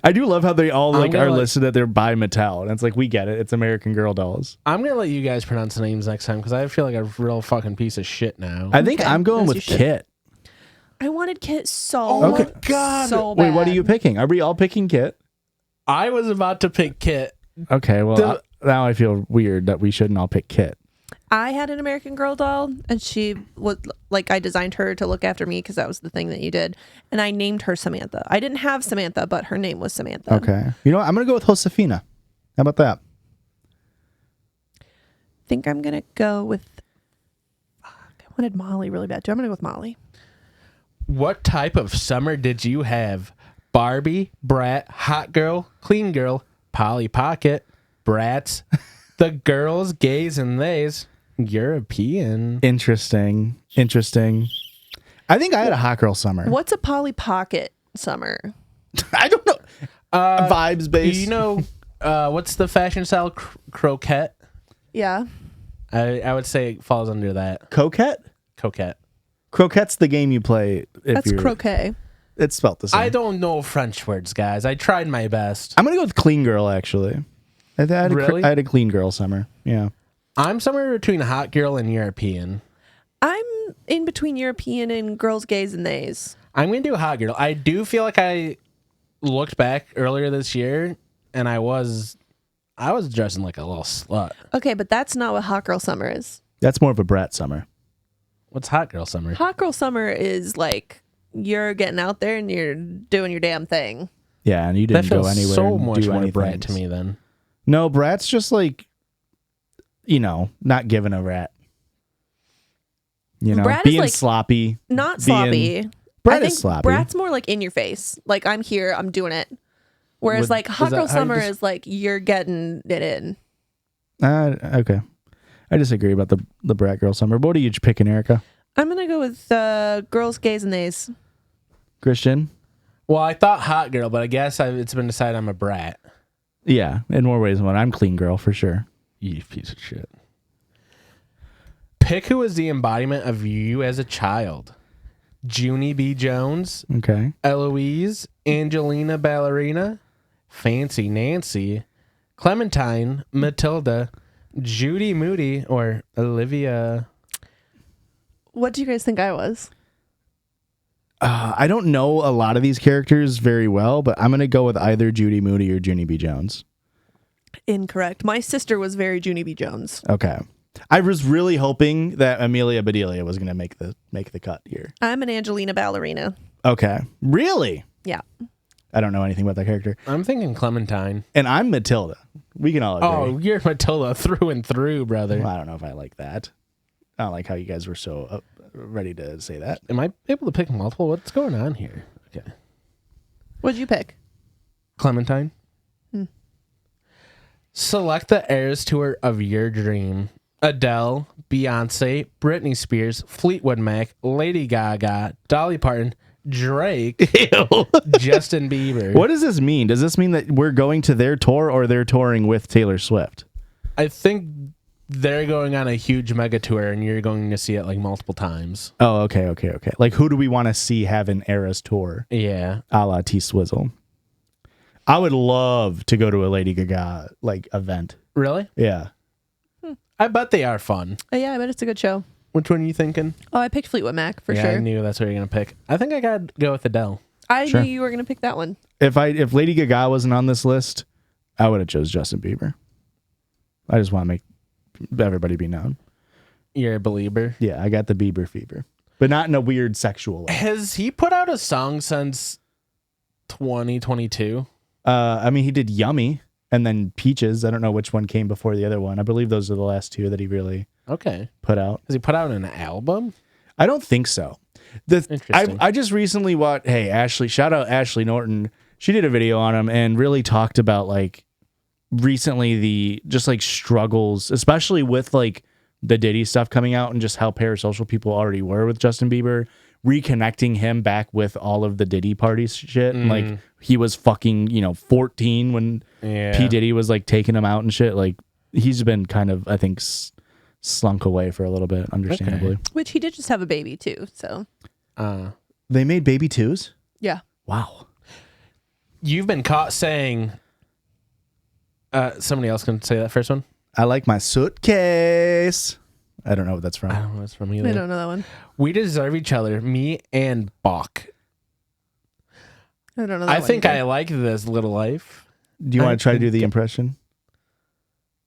I do love how they all I'm like gonna are let- listed that they're by Mattel. And it's like, we get it. It's American Girl dolls. I'm gonna let you guys pronounce the names next time because I feel like a real fucking piece of shit now. I think Okay, I'm going as with you should. Kit. I wanted Kit so Oh my God. so bad. Wait, what are you picking? Are we all picking Kit? I was about to pick Kit. Okay, well, now I feel weird that we shouldn't all pick Kit. I had an American Girl doll, and she was like, I designed her to look after me because that was the thing that you did, and I named her Samantha. I didn't have Samantha, but her name was Samantha. Okay. You know what? I'm going to go with Josefina. How about that? I think I'm gonna go with. Fuck, I wanted Molly really bad too. I'm gonna go with Molly. What type of summer did you have? Barbie, Brat, Hot Girl, Clean Girl, Polly Pocket, Brats, the girls, gays, and theys, European. Interesting. I think I had a hot girl summer. What's a Polly Pocket summer? I don't know. Vibes based. You know, what's the fashion style? Croquette. Yeah, I would say it falls under that. Coquette? Coquette. Croquette's the game you play. If that's you're, croquet. It's spelled the same. I don't know French words, guys. I tried my best. I'm going to go with Clean Girl, actually. I had, Really? I had a Clean Girl summer. Yeah. I'm somewhere between Hot Girl and European. I'm in between European and girls, gays, and theys. I'm going to do Hot Girl. I do feel like I looked back earlier this year and I was dressing like a little slut. Okay, but that's not what Hot Girl Summer is. That's more of a brat summer. What's Hot Girl Summer? Hot Girl Summer is like you're getting out there and you're doing your damn thing. Yeah, and you That didn't go feels anywhere. so and much do more anything. brat to me then. No, brat's just like, not giving a rat. Brat is being like- sloppy. Not Being- sloppy. Brat I is think sloppy. Brat's more like in your face. Like I'm here, I'm doing it. Whereas Would- like is Hot that Girl how you Summer just- is like you're getting it in. Okay. I disagree about the brat girl summer. What are you picking, Erica? I'm gonna go with girls, gays, and theys. Christian? Well, I thought Hot Girl, but I guess it's been decided I'm a brat. Yeah, in more ways than one. I'm Clean Girl for sure. You piece of shit. Pick who is the embodiment of you as a child. Junie B. Jones, Okay. Eloise, Angelina Ballerina, Fancy Nancy, Clementine, Matilda, Judy Moody, or Olivia. What do you guys think I was? I don't know a lot of these characters very well, but I'm going to go with either Judy Moody or Junie B. Jones. Incorrect. My sister was very Junie B. Jones. Okay. I was really hoping that Amelia Bedelia was going to make the cut here. I'm an Angelina Ballerina. Okay. Really? Yeah. I don't know anything about that character. I'm thinking Clementine. And I'm Matilda. We can all agree. Oh, you're Matilda through and through, brother. Well, I don't know if I like that. I don't like how you guys were so ready to say that. Am I able to pick multiple? What's going on here? Okay. What'd you pick? Clementine. Select the Eras Tour of your dream. Adele, Beyonce, Britney Spears, Fleetwood Mac, Lady Gaga, Dolly Parton, Drake, Justin Bieber. What does this mean? Does this mean that we're going to their tour or they're touring with Taylor Swift? I think they're going on a huge mega tour and you're going to see it like multiple times. Oh, okay. Like, who do we want to see have an Eras tour? Yeah. A la T-Swizzle. I would love to go to a Lady Gaga like event. Really? Yeah. I bet they are fun. Oh, yeah, I bet it's a good show. Which one are you thinking? Oh, I picked Fleetwood Mac for I sure. knew that's what you're going to pick. I think I got to go with Adele. I Sure. knew you were going to pick that one. If Lady Gaga wasn't on this list, I would have chose Justin Bieber. I just want to make everybody be known. You're a believer. Yeah, I got the Bieber fever, but not in a weird sexual way. Has he put out a song since 2022? I mean, he did Yummy and then Peaches. I don't know which one came before the other one. I believe those are the last two that he really Okay. put out. Has he put out an album? I don't think so. Interesting. I just recently watched. Hey, Ashley! Shout out Ashley Norton. She did a video on him and really talked about like recently the just like struggles, especially with like the Diddy stuff coming out and just how parasocial people already were with Justin Bieber, reconnecting him back with all of the Diddy party shit. And like he was fucking, 14 when P. Diddy was like taking him out and shit. Like he's been kind of, I think, slunk away for a little bit, understandably. Okay. Which he did just have a baby too. So they made baby twos? Yeah. Wow. You've been caught saying, somebody else can say that first one. I like my suitcase. I don't know what that's from. I don't know what that's from either. I don't know that one. We deserve each other, me and Bach. I don't know that I one think either. I like this little life. Do you want to try to do the impression?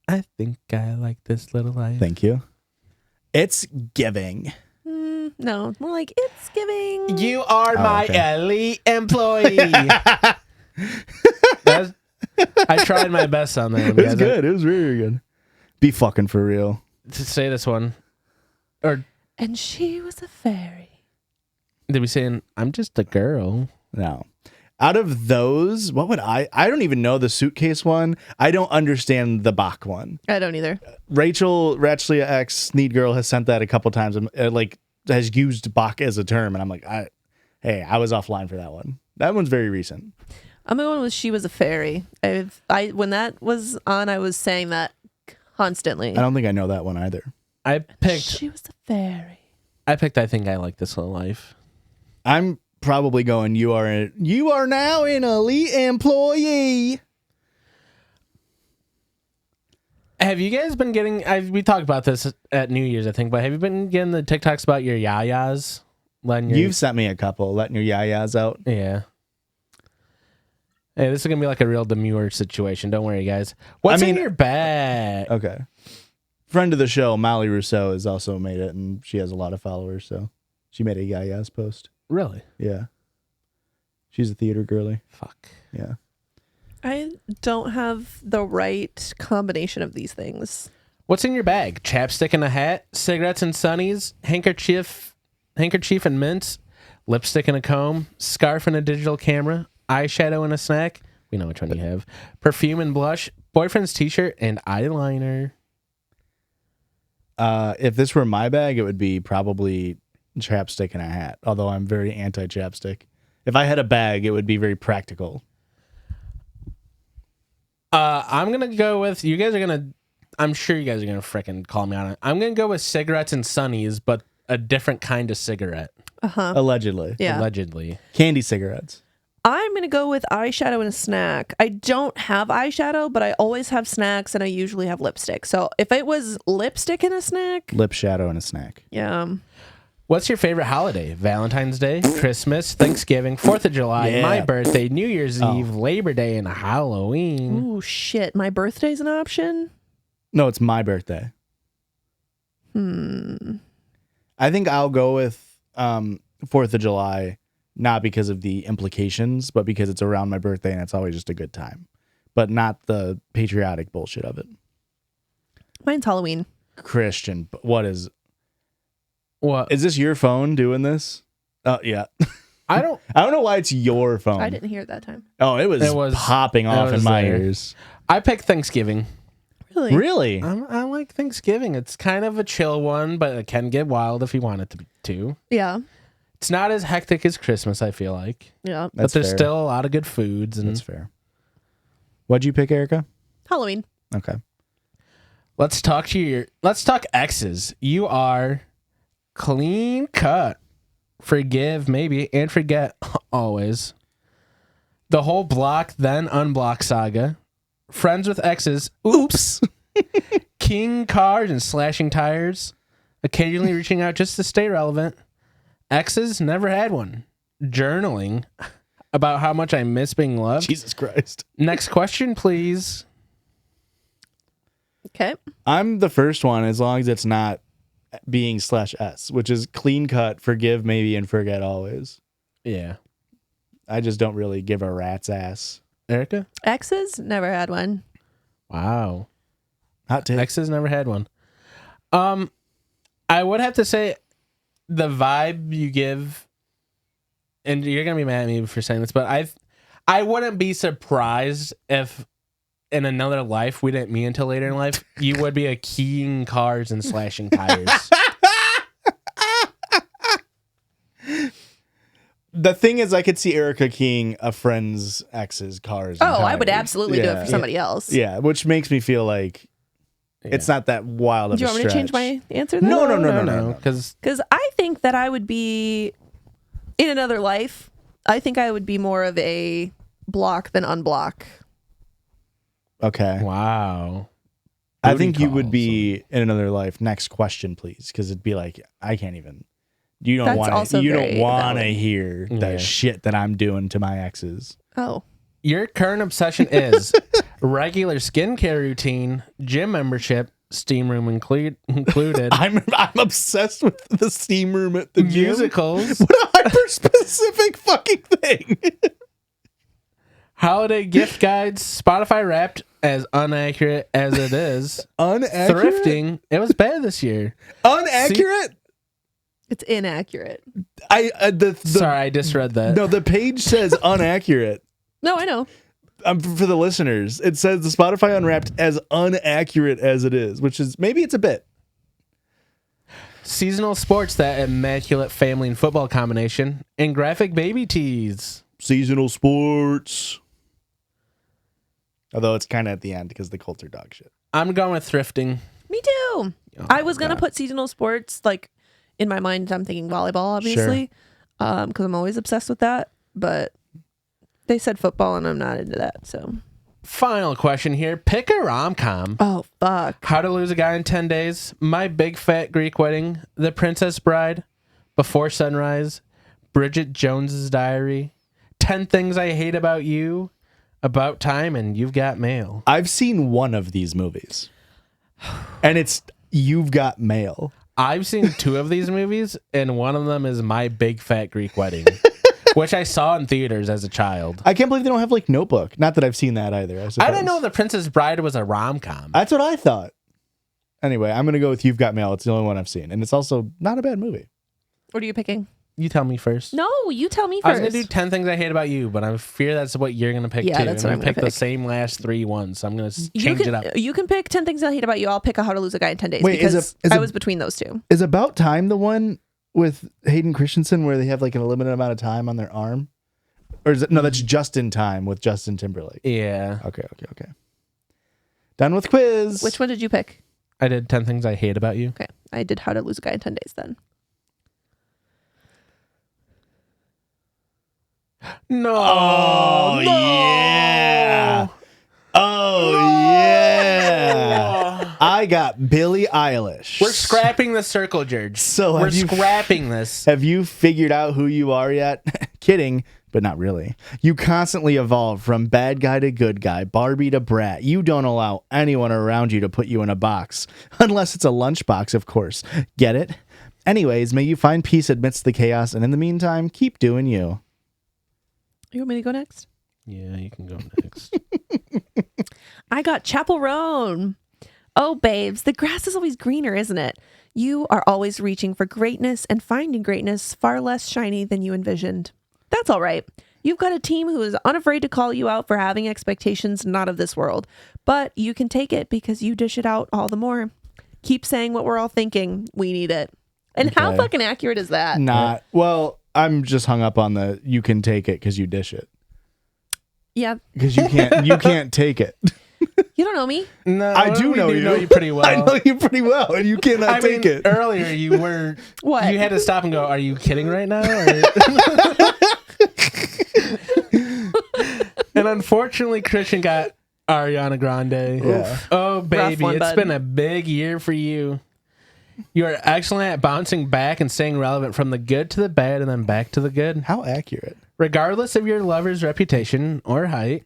I think I like this little life. Thank you. It's giving. No, more like it's giving. You are my okay. elite employee. I tried my best on that one, It was guys. good. It was really good. Be fucking for real. To say this one. Or And she was a fairy. did we say, I'm just a girl? No. Out of those, what would I don't even know the suitcase one. I don't understand the Bach one. I don't either. Rachel Ratchlia X Need Girl has sent that a couple times, like has used Bach as a term, and I'm like, I was offline for that one. That one's very recent. I'm going with she was a fairy. When that was on, I was saying that constantly. I don't think I know that one either. I picked She was a fairy. I think I like this little life. I'm probably going, you are now an elite employee. Have you guys been getting we talked about this at New Year's, I think, but have you been getting the TikToks about your yayas? You've sent me a couple, letting your yayas out. Yeah. Hey, this is gonna be like a real demure situation. Don't worry, guys. What's in your bag? Okay. Friend of the show, Molly Rousseau, has also made it, and she has a lot of followers, so she made a yayas post. Really? Yeah. She's a theater girly. Fuck. Yeah. I don't have the right combination of these things. What's in your bag? Chapstick and a hat, cigarettes and sunnies, handkerchief and mints, lipstick and a comb, scarf and a digital camera, eyeshadow and a snack. We know which one you have. Perfume and blush, boyfriend's t-shirt, and eyeliner. If this were my bag, it would be probably chapstick and a hat, although I'm very anti-chapstick. If I had a bag, it would be very practical. I'm going to go with, I'm sure you guys are going to freaking call me on it. I'm going to go with cigarettes and sunnies, but a different kind of cigarette. Uh-huh. Allegedly. Yeah. Allegedly. Candy cigarettes. I'm going to go with eyeshadow and a snack. I don't have eyeshadow, but I always have snacks, and I usually have lipstick. So if it was lipstick and a snack. Lip shadow and a snack. Yeah. What's your favorite holiday? Valentine's Day, Christmas, Thanksgiving, 4th of July, Yeah. my birthday, New Year's Eve, Labor Day, and Halloween. Ooh, shit. My birthday's an option? No, it's my birthday. I think I'll go with 4th of July, not because of the implications, but because it's around my birthday and it's always just a good time. But not the patriotic bullshit of it. Mine's Halloween. Christian, what is What? this your phone doing this? Oh, yeah. I don't know why it's your phone. I didn't hear it that time. Oh, it was popping off in my there. ears. I picked Thanksgiving. Really? Really? I like Thanksgiving. It's kind of a chill one, but it can get wild if you want it to. Yeah. It's not as hectic as Christmas, I feel like. Yeah. But there's fair. still a lot of good foods. And That's fair. What'd you pick, Erica? Halloween. Okay. let's talk exes. You are clean cut. Forgive maybe and forget always. The whole block then unblock saga. Friends with exes. Oops. King cars and slashing tires. Occasionally reaching out just to stay relevant. Exes never had one. Journaling about how much I miss being loved. Jesus Christ. Next question, please. Okay. I'm the first one as long as it's not being /S, which is clean cut, forgive maybe, and forget always. Yeah. I just don't really give a rat's ass. Erica? Exes? Never had one. Wow. Hot take. Exes never had one. I would have to say the vibe you give, and you're gonna be mad at me for saying this, but I wouldn't be surprised if in another life, we didn't meet until later in life, you would be a keying cars and slashing tires. The thing is, I could see Erica keying a friend's ex's cars. Oh, and I would tires. absolutely do it for somebody else. Yeah, which makes me feel like it's not that wild of a Do you want me to change my answer? Then? No. Because I think that I would be in another life. I think I would be more of a block than unblock. Okay. wow. I think Booty you would calls. be in another life. Next question, please, because it'd be like, I can't even. You don't That's want also to. You don't very want to valid. hear the Yeah. shit that I'm doing to my exes. Oh, Your current obsession is regular skincare routine, gym membership, steam room included, I'm obsessed with the steam room at the gym. musicals, What a hyper specific fucking thing. holiday gift guides, Spotify Wrapped, as inaccurate as it is, Unaccurate. thrifting. It was bad this year. Unaccurate. it's inaccurate. Sorry, I misread that. No, the page says unaccurate. No, I know. For the listeners, it says the Spotify Unwrapped as unaccurate as it is, which is maybe it's a bit. Seasonal sports, that immaculate family and football combination, and graphic baby tees. Seasonal sports. Although it's kind of at the end because the Colts are dog shit. I'm going with thrifting. Me too. I was gonna put seasonal sports like in my mind. I'm thinking volleyball, obviously, because I'm always obsessed with that. But they said football, and I'm not into that. So, Final question here. Pick a rom-com. oh fuck. How to Lose a Guy in 10 Days, My Big Fat Greek Wedding, The Princess Bride, Before Sunrise, Bridget Jones's Diary, 10 Things I Hate About You, About Time, and You've Got Mail. I've seen one of these movies, and it's You've Got Mail. I've seen 2 of these movies, and one of them is My Big Fat Greek Wedding, which I saw in theaters as a child. I can't believe they don't have like Notebook. Not that I've seen that either. I didn't know The Princess Bride was a rom-com. That's what I thought. Anyway, I'm gonna go with You've Got Mail. It's the only one I've seen, and it's also not a bad movie. What are you picking? You tell me first. No, you tell me I was first. going to do 10 Things I Hate About You, but I fear that's what you're going to pick Yeah, too. that's And what I'm pick gonna the pick. same last 3 ones, so I'm going to change it up. You can pick 10 Things I Hate About You. I'll pick a How to Lose a Guy in 10 Days Wait, because is I it- was between those two. Is About Time the one with Hayden Christensen where they have like a limited amount of time on their arm? Or is it no, that's Just in Time with Justin Timberlake. Yeah. Okay. Done with quiz. Which one did you pick? I did 10 Things I Hate About You. Okay, I did How to Lose a Guy in 10 Days then. No. Oh, yeah. Oh, yeah. I got Billie Eilish. We're scrapping the circle, George. So we're have you- scrapping this. Have you figured out who you are yet? Kidding, but not really. You constantly evolve from bad guy to good guy, Barbie to brat. You don't allow anyone around you to put you in a box. Unless it's a lunchbox, of course. Get it? Anyways, may you find peace amidst the chaos, and in the meantime, keep doing you. You want me to go next? Yeah, you can go next. I got Chapel Roan. Oh, babes, the grass is always greener, isn't it? You are always reaching for greatness and finding greatness far less shiny than you envisioned. That's all right. You've got a team who is unafraid to call you out for having expectations not of this world, but you can take it because you dish it out all the more. Keep saying what we're all thinking. We need it. And how Okay. fucking accurate is that? Not well. I'm just hung up on the you can take it because you dish it Yeah, because you can't take it. you don't know me. No, I do we know do you. know you pretty well. I know you pretty well, and you cannot I take mean, it. earlier you were What? You had to stop and go, are you kidding right now? Or- And unfortunately Christian got Ariana Grande. Yeah. Oh baby, one, it's bud. been a big year for you. You are excellent at bouncing back and staying relevant from the good to the bad and then back to the good. How accurate? Regardless of your lover's reputation or height,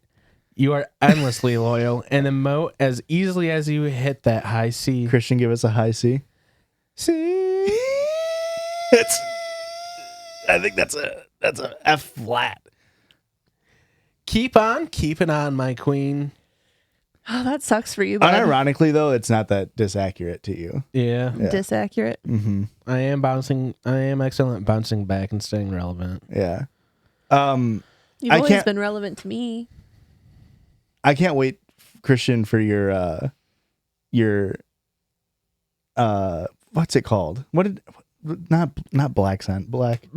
you are endlessly loyal and emote as easily as you hit that high C. Christian, give us a high C. C. I think that's a F flat. Keep on keeping on, my queen. Oh, that sucks for you, bud. Unironically, though, it's not that disaccurate to you. Yeah. Disaccurate. Mm-hmm. I am excellent at bouncing back and staying relevant. Yeah. You've I always can't- been relevant to me. I can't wait Christian, for your what's it called? Not black scent, black.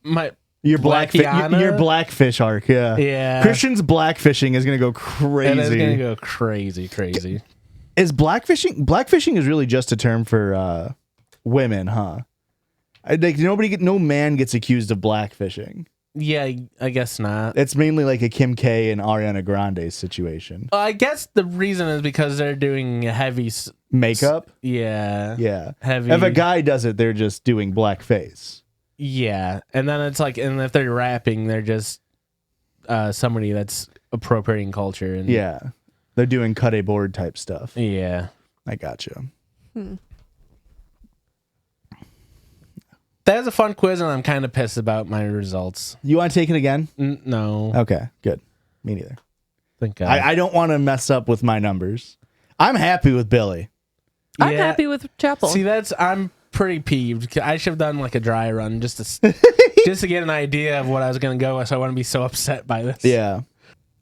Your your blackfish arc, yeah. Yeah. Christian's blackfishing is gonna go crazy. It is gonna go crazy. Is blackfishing is really just a term for women, huh? No man gets accused of blackfishing. Yeah, I guess not. It's mainly like a Kim K and Ariana Grande situation. I guess the reason is because they're doing heavy Makeup? Yeah. Heavy. If a guy does it, they're just doing blackface. Yeah. And then it's like, and if they're rapping, they're just somebody that's appropriating culture. And Yeah. They're doing cut a board type stuff. Yeah. I gotcha. That was a fun quiz, and I'm kind of pissed about my results. You want to take it again? No. Okay, good. Me neither. Thank God. I don't want to mess up with my numbers. I'm happy with Billy. I'm happy with Chapel. See, I'm pretty peeved. I should have done like a dry run just to get an idea of what I was going to go with, so I wouldn't be so upset by this. Yeah.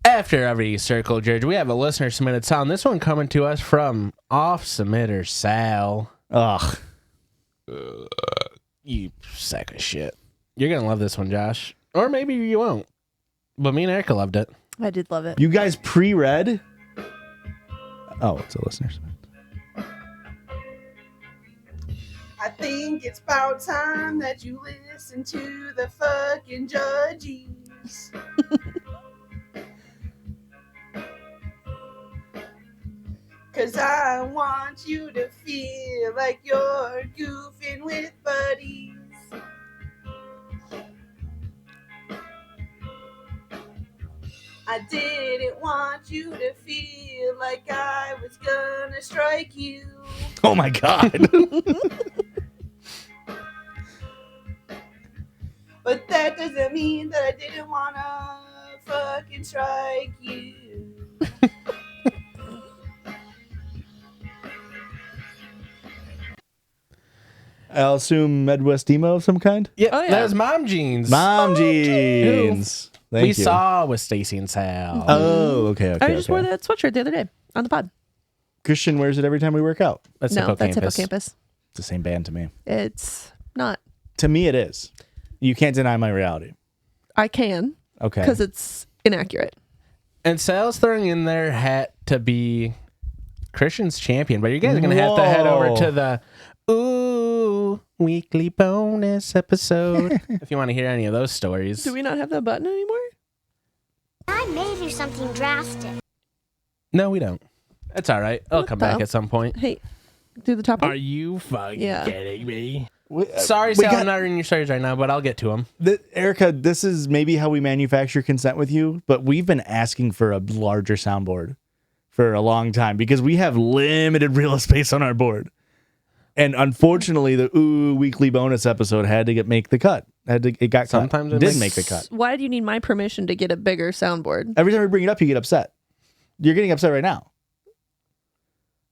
After every circle jerk, we have a listener submitted sound. This one coming to us from off submitter Sal. Ugh. You sack of shit. You're going to love this one, Josh. Or maybe you won't. But me and Erica loved it. I did love it. You guys pre-read? Oh, it's a listener submitted. I think it's about time that you listen to the fucking Judgies. Cause I want you to feel like you're goofing with buddies. I didn't want you to feel like I was gonna strike you. Oh my God. But that doesn't mean that I didn't wanna fucking strike you. I'll assume Midwest emo of some kind? Yeah, Oh, yeah. that was Mom Jeans. Mom jeans. Thank we you. saw with Stacy and Sal. Oh, okay. I just wore that sweatshirt the other day on the pod. Christian wears it every time we work out. That's No, that's Hippocampus. Hippocampus. It's the same band to me. It's not. To me, it is. You can't deny my reality. I can Okay. because it's inaccurate. And Sal's throwing in their hat to be Christian's champion, but you guys are going to have to head over to the weekly bonus episode if you want to hear any of those stories. Do we not have that button anymore? I made you something drastic. No, we don't. It's all right. It'll come back at some point. Hey, do the top one. Are you fucking kidding me? Sorry, Sal, I'm not reading your stories right now, but I'll get to them. Erica, this is maybe how we manufacture consent with you, but we've been asking for a larger soundboard for a long time because we have limited real space on our board. And unfortunately, the weekly bonus episode had to make the cut. It got Sometimes cut. it Didn't makes- make the cut. Why do you need my permission to get a bigger soundboard? Every time we bring it up, you get upset. You're getting upset right now.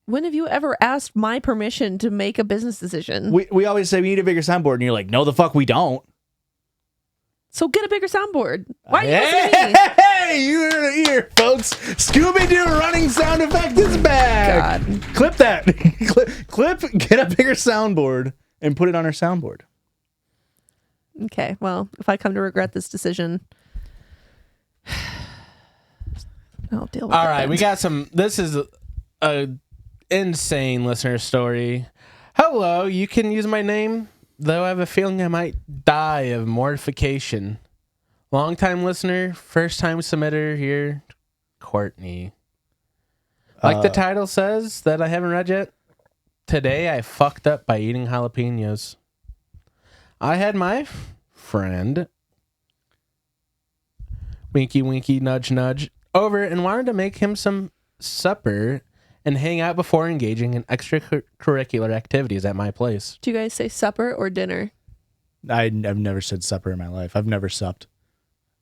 When have you ever asked my permission to make a business decision? We always say we need a bigger soundboard, and you're like, no, the fuck we don't. So get a bigger soundboard. Why are you listening to me? Hey, you heard it here, folks. Scooby-Doo running sound effect is back. God. Clip that. Clip, get a bigger soundboard and put it on our soundboard. Okay, well, if I come to regret this decision, I'll deal with it. All right, then. we got some. This is a insane listener story. Hello, you can use my name, though I have a feeling I might die of mortification. Long-time listener, first-time submitter here, Courtney. Like the title says that I haven't read yet, today I fucked up by eating jalapenos. I had my friend, winky winky nudge nudge, over and wanted to make him some supper and hang out before engaging in extracurricular activities at my place. Do you guys say supper or dinner? I've never said supper in my life. I've never supped.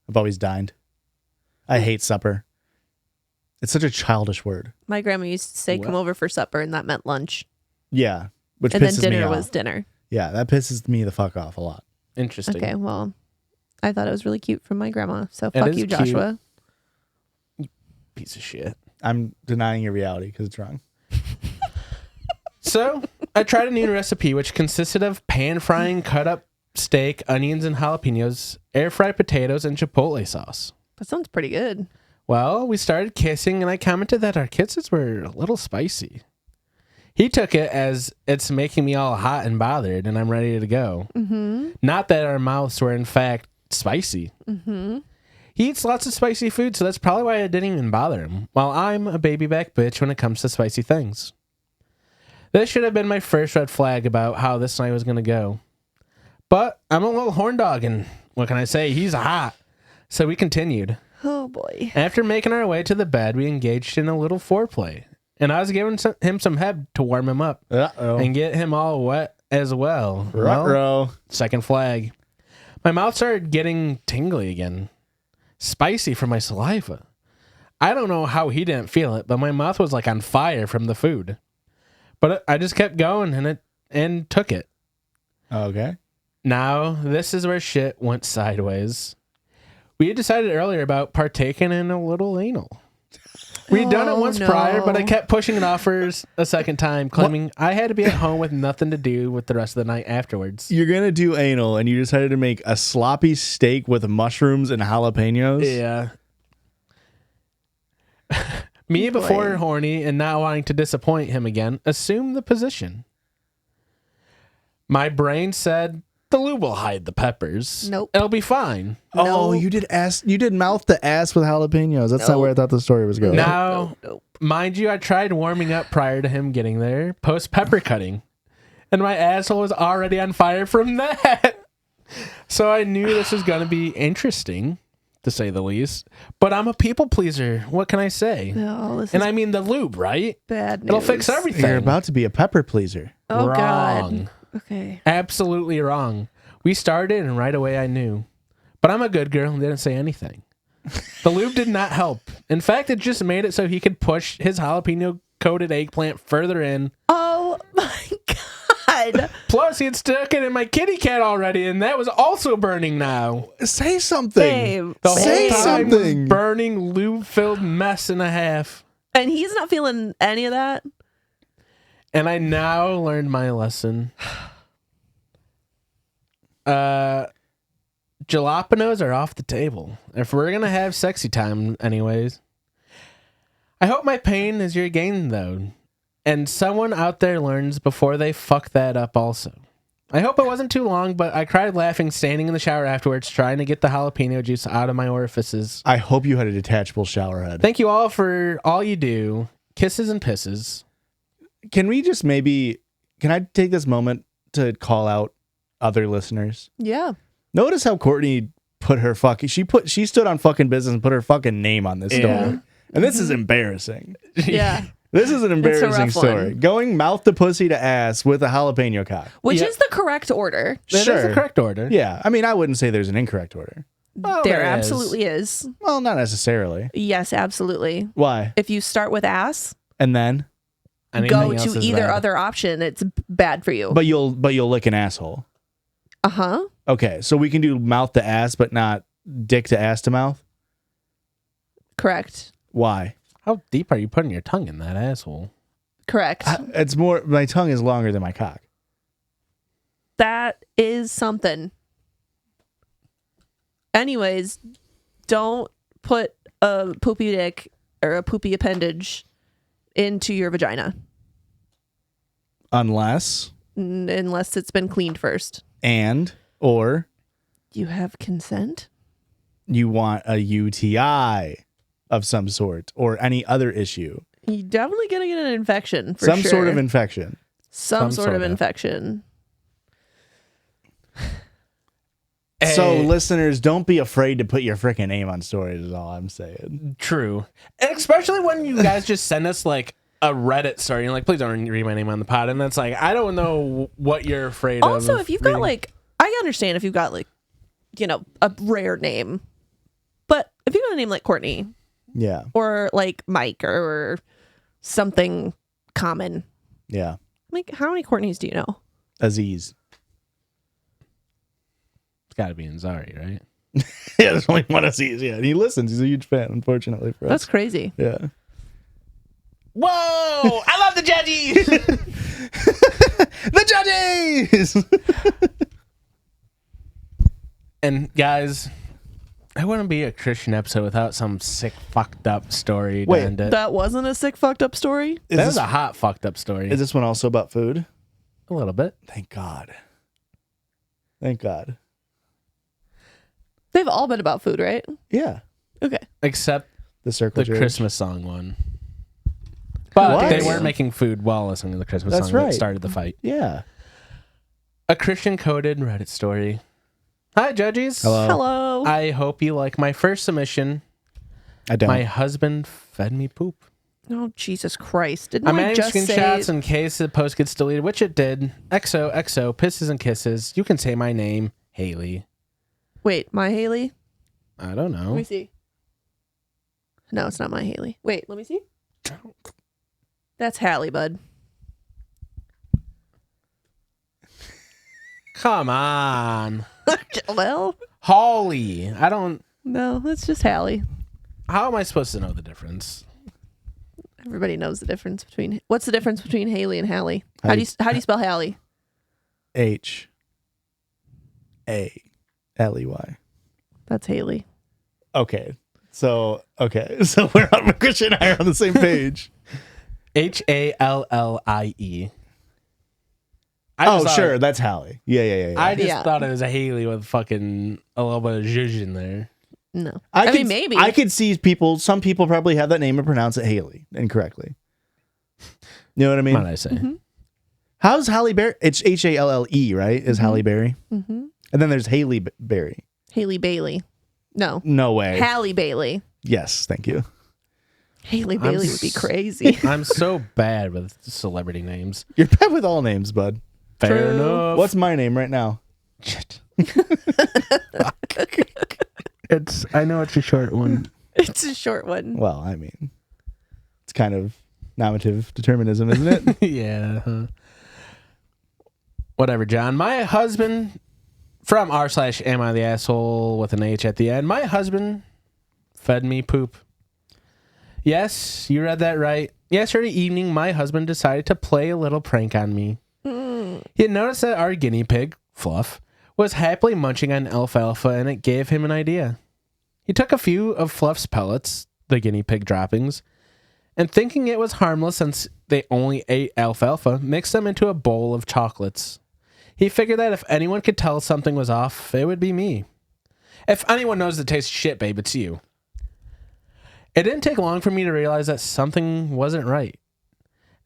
I've always dined. I hate supper. It's such a childish word. My grandma used to say, come over for supper, and that meant lunch. Yeah, which And then pisses me dinner off. was dinner. Yeah, that pisses me the fuck off a lot. Interesting. Okay, well, I thought it was really cute from my grandma. So It fuck is you, cute. Joshua. Piece of shit. I'm denying your reality because it's wrong. So I tried a new recipe, which consisted of pan frying cut up steak, onions and jalapenos, air fried potatoes, and chipotle sauce. That sounds pretty good. Well, we started kissing, and I commented that our kisses were a little spicy. He took it as it's making me all hot and bothered, and I'm ready to go. Mm-hmm. Not that our mouths were, in fact, spicy. Mm-hmm. He eats lots of spicy food, so that's probably why it didn't even bother him, while I'm a baby back bitch when it comes to spicy things. This should have been my first red flag about how this night was going to go. But I'm a little horn dog, and what can I say? He's hot. So we continued. Oh, boy. After making our way to the bed, we engaged in a little foreplay. And I was giving him some head to warm him up and get him all wet as well. Ruh-roh. Second flag. My mouth started getting tingly again. Spicy from my saliva. I don't know how he didn't feel it, but my mouth was like on fire from the food. But I just kept going and took it. Okay. Now, this is where shit went sideways. We had decided earlier about partaking in a little anal. We'd done it once prior, but I kept pushing it off for a second time, claiming I had to be at home with nothing to do with the rest of the night afterwards. You're going to do anal, and you decided to make a sloppy steak with mushrooms and jalapenos? Yeah. Me, before horny and not wanting to disappoint him again, assumed the position. My brain said, the lube will hide the peppers. Nope. It'll be fine. Oh, you did mouth the ass with jalapenos. That's not where I thought the story was going. Now, mind you, I tried warming up prior to him getting there, post pepper cutting, and my asshole was already on fire from that. So I knew this was going to be interesting, to say the least. But I'm a people pleaser. What can I say? No, and I mean the lube, right? Bad news. It'll fix everything. You're about to be a pepper pleaser. Oh, Wrong. God. Okay. Absolutely wrong. We started, and right away I knew. But I'm a good girl and didn't say anything. The lube did not help. In fact, it just made it so he could push his jalapeno-coated eggplant further in. Oh, my God. Plus, he had stuck it in my kitty cat already, and that was also burning now. Say something. Babe. The whole Say time was something. burning, lube-filled mess and a half. And he's not feeling any of that? And I now learned my lesson. Jalapenos are off the table. If we're going to have sexy time anyways. I hope my pain is your gain, though. And someone out there learns before they fuck that up also. I hope it wasn't too long, but I cried laughing standing in the shower afterwards trying to get the jalapeno juice out of my orifices. I hope you had a detachable shower head. Thank you all for all you do. Kisses and pisses. Can I take this moment to call out other listeners? Yeah. Notice how Courtney she stood on fucking business and put her fucking name on this story. And this is embarrassing. Yeah. This is an embarrassing rough story. one. Going mouth to pussy to ass with a jalapeno cock. Which is the correct order. That is the correct order. Yeah. I mean, I wouldn't say there's an incorrect order. Well, There is. absolutely is. Well, not necessarily. Yes, absolutely. Why? If you start with ass, And then? Anything go else to is either bad. other option, it's bad for you. But you'll lick an asshole. Uh-huh. Okay, so we can do mouth to ass, but not dick to ass to mouth? Correct. Why? How deep are you putting your tongue in that asshole? Correct. It's more, my tongue is longer than my cock. That is something. Anyways, don't put a poopy dick or a poopy appendage into your vagina Unless, unless it's been cleaned first. or You have consent? you want a UTI of some sort or any other issue. You're definitely going to get an infection for Some sure. sort of infection. Some sort of sorta. infection. So, Hey. listeners, don't be afraid to put your freaking name on stories, is all I'm saying. True. And especially when you guys just send us like a Reddit story and like, please don't read my name on the pod. And that's like, I don't know what you're afraid of. Also, if you've got reading. like, I understand if you've got like, you know, a rare name, but if you got a name like Courtney Yeah. or like Mike or something common, Yeah. like how many Courtneys do you know? Aziz. It's got to be Inzari, right? Yeah, there's only one Aziz. Yeah. And he listens. He's a huge fan, unfortunately for us. That's crazy. Yeah. Whoa! I love the Judgies! The Judgies! And guys, I wouldn't be a Christian episode without some sick, fucked up story to Wait, end it. That wasn't a sick, fucked up story. That was a hot, fucked up story. Is this one also about food? A little bit. Thank God. Thank God. They've all been about food, right? Yeah. Okay. Except The circle the jerk. Christmas song one. But What? they weren't making food while listening to the Christmas That's song right. that started the fight. Yeah. A Christian-coded Reddit story. Hi, Judgies. Hello. I hope you like my first submission. I don't. My husband fed me poop. Oh, Jesus Christ. Didn't I'm I adding just screenshots say... in case the post gets deleted, which it did. XOXO, pisses and kisses. You can say my name, Haley. Wait, my Haley? I don't Let know. me see. No, it's not my Haley. Wait, let me see. That's Hallie, bud. Come on. Well, Holly. I don't... no, it's just Hallie. How am I supposed to know the difference? Everybody knows the difference between... What's the difference between Haley and Hallie? How do you spell Hallie? Haley. That's Haley. Okay. So we're on Christian and I are on the same page. Hallie. Oh, sure. That's Hallie. Yeah. I just Yeah. thought it was a Haley with fucking a little bit of zhuzh in there. No. I mean, maybe. I could see some people probably have that name and pronounce it Haley incorrectly. You know what I mean? What I say? Mm-hmm. How's Halle Berry? It's Halle, right? Is Halle Berry? Mm-hmm. And then there's Haley Berry. Haley Bailey. No. No way. Halle Bailey. Yes, thank you. Haley Bailey would be crazy. I'm so bad with celebrity names. You're bad with all names, bud. Fair True. enough. What's my name right now? I know it's a short one. It's a short one. Well, I mean, it's kind of nominative determinism, isn't it? Yeah. Whatever, John. My husband from r/am I the asshole with an H at the end. My husband fed me poop. Yes, you read that right. Yesterday evening, my husband decided to play a little prank on me. He had noticed that our guinea pig, Fluff, was happily munching on alfalfa, and it gave him an idea. He took a few of Fluff's pellets, the guinea pig droppings, and thinking it was harmless since they only ate alfalfa, mixed them into a bowl of chocolates. He figured that if anyone could tell something was off, it would be me. If anyone knows the taste of shit, babe, it's you. It didn't take long for me to realize that something wasn't right.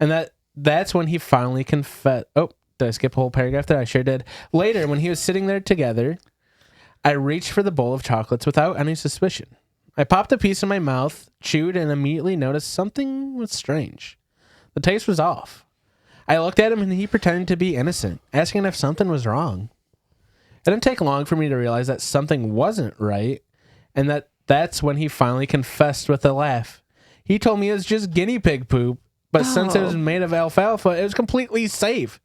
And that's when he finally confessed. Oh, did I skip a whole paragraph there? I sure did. Later, when he was sitting there together, I reached for the bowl of chocolates without any suspicion. I popped a piece in my mouth, chewed, and immediately noticed something was strange. The taste was off. I looked at him and he pretended to be innocent, asking if something was wrong. It didn't take long for me to realize that something wasn't right, and that's when he finally confessed with a laugh. He told me it was just guinea pig poop, but since it was made of alfalfa, it was completely safe.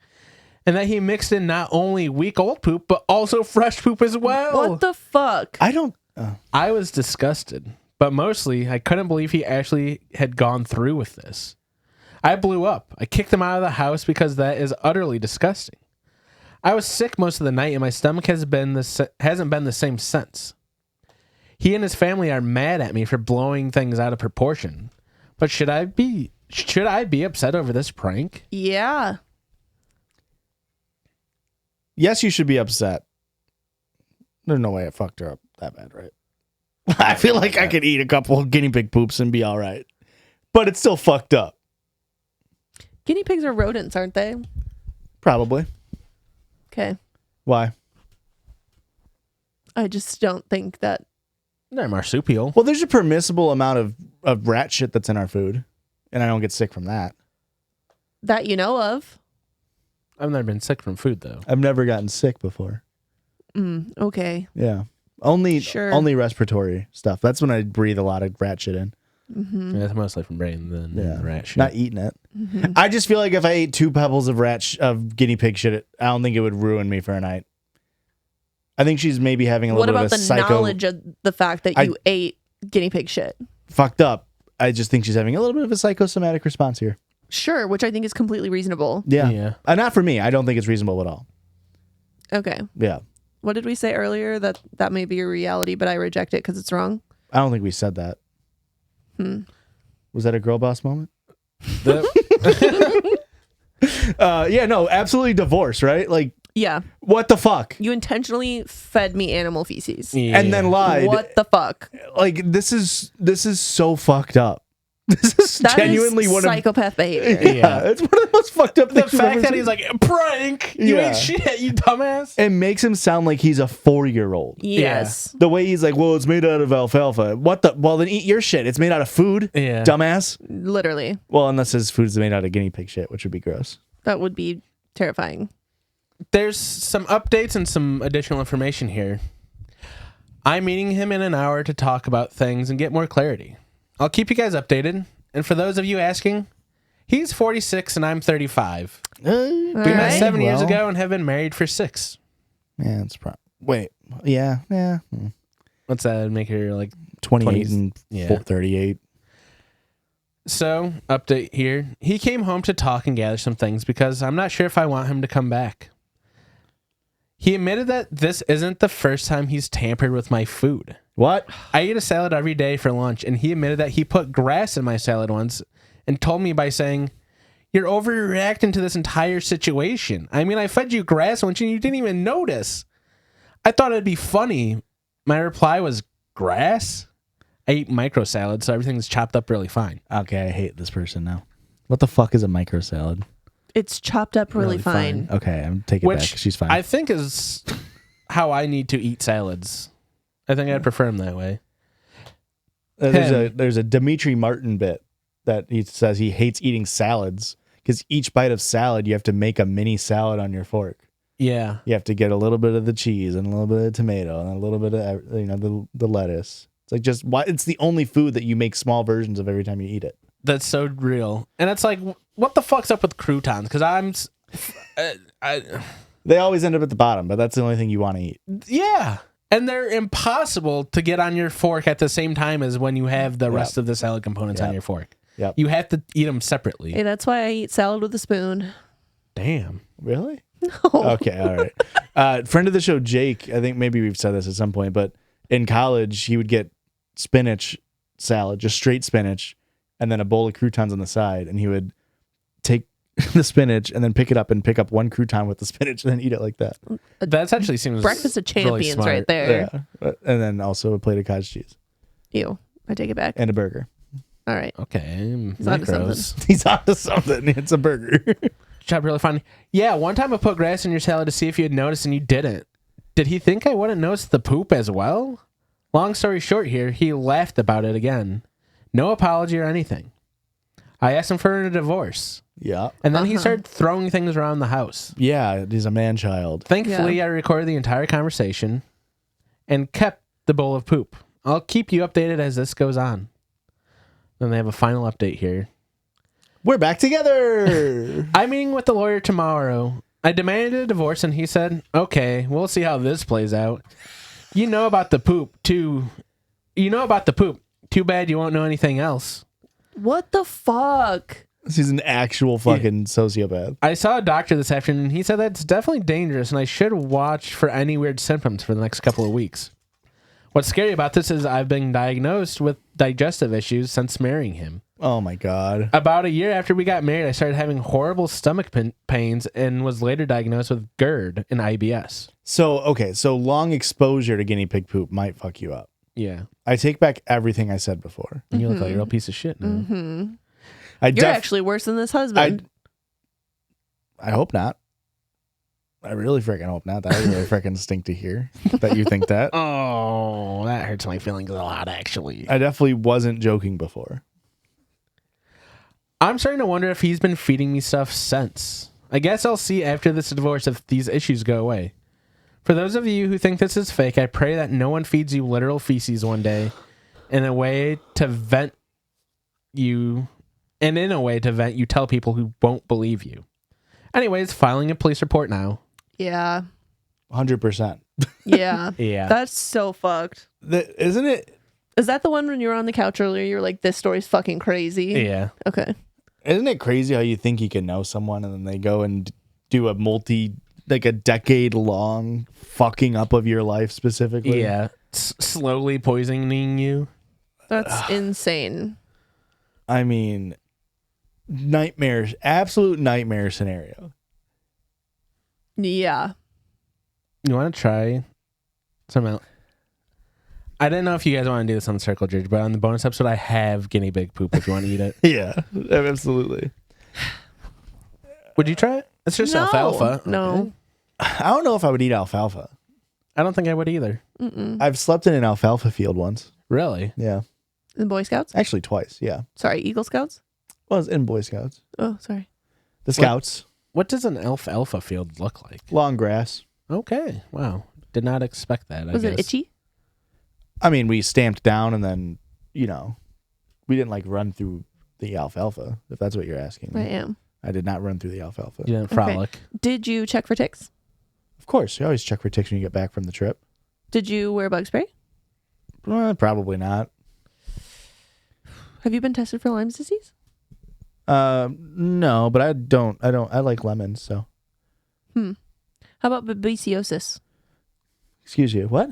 And that he mixed in not only week-old poop, but also fresh poop as well. What the fuck? I was disgusted, but mostly I couldn't believe he actually had gone through with this. I blew up. I kicked him out of the house because that is utterly disgusting. I was sick most of the night, and my stomach hasn't been the same since. He and his family are mad at me for blowing things out of proportion. But should I be upset over this prank? Yeah. Yes, you should be upset. There's no way it fucked her up that bad, right? I feel like I could eat a couple of guinea pig poops and be all right. But it's still fucked up. Guinea pigs are rodents, aren't they? Probably. Okay. Why? I just don't think that. They're marsupial. Well, there's a permissible amount of rat shit that's in our food. And I don't get sick from that. That you know of. I've never been sick from food, though. I've never gotten sick before. Okay. Yeah. Only respiratory stuff. That's when I breathe a lot of rat shit in. Mm-hmm. Yeah, that's mostly from brain than rat shit. Not eating it. Mm-hmm. I just feel like if I ate 2 pebbles of of guinea pig shit, I don't think it would ruin me for a night. I think she's maybe having a What little about bit the of psycho. knowledge of the fact that you ate guinea pig shit? Fucked up. I just think she's having a little bit of a psychosomatic response here. Sure, which I think is completely reasonable. Yeah. Not for me. I don't think it's reasonable at all. Okay. Yeah. What did we say earlier? That may be a reality, but I reject it because it's wrong. I don't think we said that. Was that a girl boss moment? Yeah, no, absolutely divorce, right? Like, Yeah. what the fuck? You intentionally fed me animal feces. And then lied. What the fuck? Like, this is so fucked up. This is That genuinely is one psychopath behavior. of it's one of the most fucked up The things. fact that he's like, prank! You Yeah. ain't shit, you dumbass. it makes him sound like he's a 4-year-old. Yes. The way he's like, well, it's made out of alfalfa. What the? Well, then eat your shit. It's made out of food. Yeah. Dumbass. Literally. Well, unless his food's made out of guinea pig shit, which would be gross. That would be terrifying. There's some updates and some additional information here. I'm meeting him in an hour to talk about things and get more clarity. I'll keep you guys updated. And for those of you asking, he's 46 and I'm 35. We met 7 years ago and have been married for 6. Yeah, it's wait. Yeah. What's that make her like 28 20s? and Yeah. 38. So, update here. He came home to talk and gather some things because I'm not sure if I want him to come back. He admitted that this isn't the first time he's tampered with my food. What? I eat a salad every day for lunch, and he admitted that he put grass in my salad once and told me by saying, "You're overreacting to this entire situation. I mean, I fed you grass once and you didn't even notice." I thought it'd be funny. My reply was, "Grass? I eat micro salad, so everything's chopped up really fine." Okay, I hate this person now. What the fuck is a micro salad? It's chopped up really fine. Okay, I'm taking it back. She's fine. I think is how I need to eat salads. I think I'd prefer them that way. There's a Dimitri Martin bit that he says he hates eating salads because each bite of salad you have to make a mini salad on your fork. Yeah. You have to get a little bit of the cheese and a little bit of tomato and a little bit of the lettuce. It's like just why it's the only food that you make small versions of every time you eat it. That's so real. And it's like, what the fuck's up with croutons? Because They always end up at the bottom, but that's the only thing you want to eat. yeah. And they're impossible to get on your fork at the same time as when you have the rest of the salad components on your fork. Yep. You have to eat them separately. Hey, that's why I eat salad with a spoon. Damn. Really? No. Okay, all right. Friend of the show, Jake, I think maybe we've said this at some point, but in college, he would get spinach salad, just straight spinach, and then a bowl of croutons on the side, and he would take the spinach and then pick it up and pick up one crouton with the spinach and then eat it like that. That actually seems Breakfast of really champions smart. right there. Yeah. And then also a plate of cottage cheese Ew. I take it back. and a burger. All right. Okay. He's onto Macros. He's onto something. It's a burger. Job really funny. Yeah, one time I put grass in your salad to see if you had noticed and you didn't. Did he think I wouldn't notice the poop as well? Long story short here, he laughed about it again. No apology or anything. I asked him for a divorce. Yeah. And then he started throwing things around the house. Yeah, he's a man child. Thankfully, I recorded the entire conversation and kept the bowl of poop. I'll keep you updated as this goes on. Then they have a final update here. We're back together. I'm meeting with the lawyer tomorrow. I demanded a divorce and he said, "Okay, we'll see how this plays out. You know about the poop, too. You know about the poop. Too bad you won't know anything else." What the fuck? He's an actual fucking sociopath. I saw a doctor this afternoon. He said that's definitely dangerous and I should watch for any weird symptoms for the next couple of weeks. What's scary about this is I've been diagnosed with digestive issues since marrying him. Oh my God. About a year after we got married, I started having horrible stomach pains and was later diagnosed with GERD and IBS. So long exposure to guinea pig poop might fuck you up. Yeah. I take back everything I said before. And you look like a real piece of shit now. Mm-hmm. You're actually worse than this husband. I hope not. I really freaking hope not. That would really freaking stink to hear that you think that. Oh, that hurts my feelings a lot, actually. I definitely wasn't joking before. I'm starting to wonder if he's been feeding me stuff since. I guess I'll see after this divorce if these issues go away. For those of you who think this is fake, I pray that no one feeds you literal feces one day in a way to vent you, and in a way to vent you tell people who won't believe you. Anyways, filing a police report now. Yeah. 100%. Yeah. Yeah. That's so fucked. Isn't it? Is that the one when you were on the couch earlier? You were like, "This story's fucking crazy." Yeah. Okay. Isn't it crazy how you think you can know someone and then they go and do a a decade-long fucking up of your life specifically? Yeah. Slowly poisoning you. That's insane. I mean, nightmares, absolute nightmare scenario. Yeah. You want to try some out? I didn't know if you guys want to do this on the Circle Jerk, but on the bonus episode, I have guinea pig poop if you want to eat it. Yeah, absolutely. Would you try it? It's just alfalfa. No. Okay. I don't know if I would eat alfalfa. I don't think I would either. I've slept in an alfalfa field once. Really? Yeah. The Boy Scouts? Actually, twice. Yeah. Sorry, Eagle Scouts? Well, I was in Boy Scouts. Oh, sorry. The Scouts. What does an alfalfa field look like? Long grass. Okay. Wow. Did not expect that. Was it itchy? I mean, we stamped down and then, we didn't like run through the alfalfa, if that's what you're asking me. I am. I did not run through the alfalfa. You didn't frolic. Did you check for ticks? Of course. You always check for ticks when you get back from the trip. Did you wear bug spray? Probably not. Have you been tested for Lyme's disease? No, but I like lemons, so. How about babesiosis? Excuse you, what?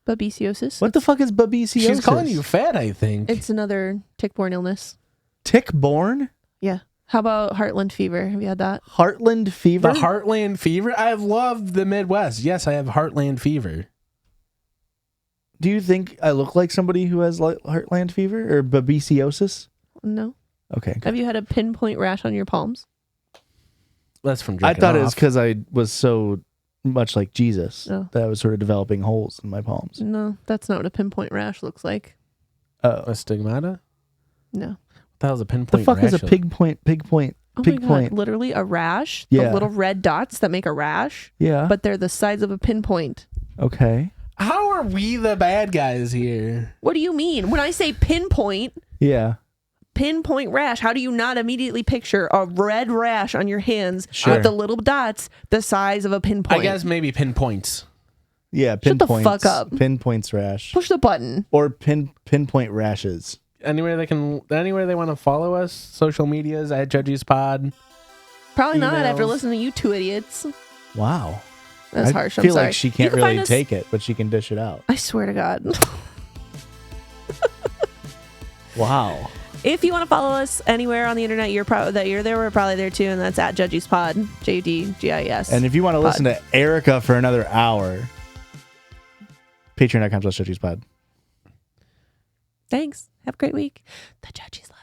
Babesiosis? What the fuck is babesiosis? She's calling you fat, I think. It's another tick-borne illness. Tick-borne? Yeah. How about Heartland fever? Have you had that? Heartland fever? The Heartland fever? I love the Midwest. Yes, I have Heartland fever. Do you think I look like somebody who has Heartland fever or babesiosis? No. Okay. Have you had a pinpoint rash on your palms? That's from I drinking thought it was off. because I was so much like Jesus Oh. that I was sort of developing holes in my palms. No, that's not what a pinpoint rash looks like. A stigmata? No. What the hell's a The pinpoint fuck is a rash? pig point? Oh Pig my point. God. Literally a rash. Yeah. The little red dots that make a rash, Yeah. but they're the size of a pinpoint. Okay. How are we the bad guys here? What do you mean? When I say pinpoint rash, how do you not immediately picture a red rash on your hands Sure. with the little dots the size of a pinpoint? I guess maybe pinpoints. Yeah. Shut the Pinpoints. fuck up. Pinpoints rash. Push the button. Or pinpoint rashes. Anywhere they want to follow us, social medias at Judgies Pod. Probably not Emails. after listening to you two idiots. Wow. That's I harsh. I'm feel sorry. like she You can't can find really us- take it, but she can dish it out. I swear to God. Wow. If you want to follow us anywhere on the internet, you're there. We're probably there too, and that's at Judgies Pod, JUDGIES. And if you want to Pod. listen to Erica for another hour, patreon.com/judgiespod. Thanks. Have a great week. The Judgies love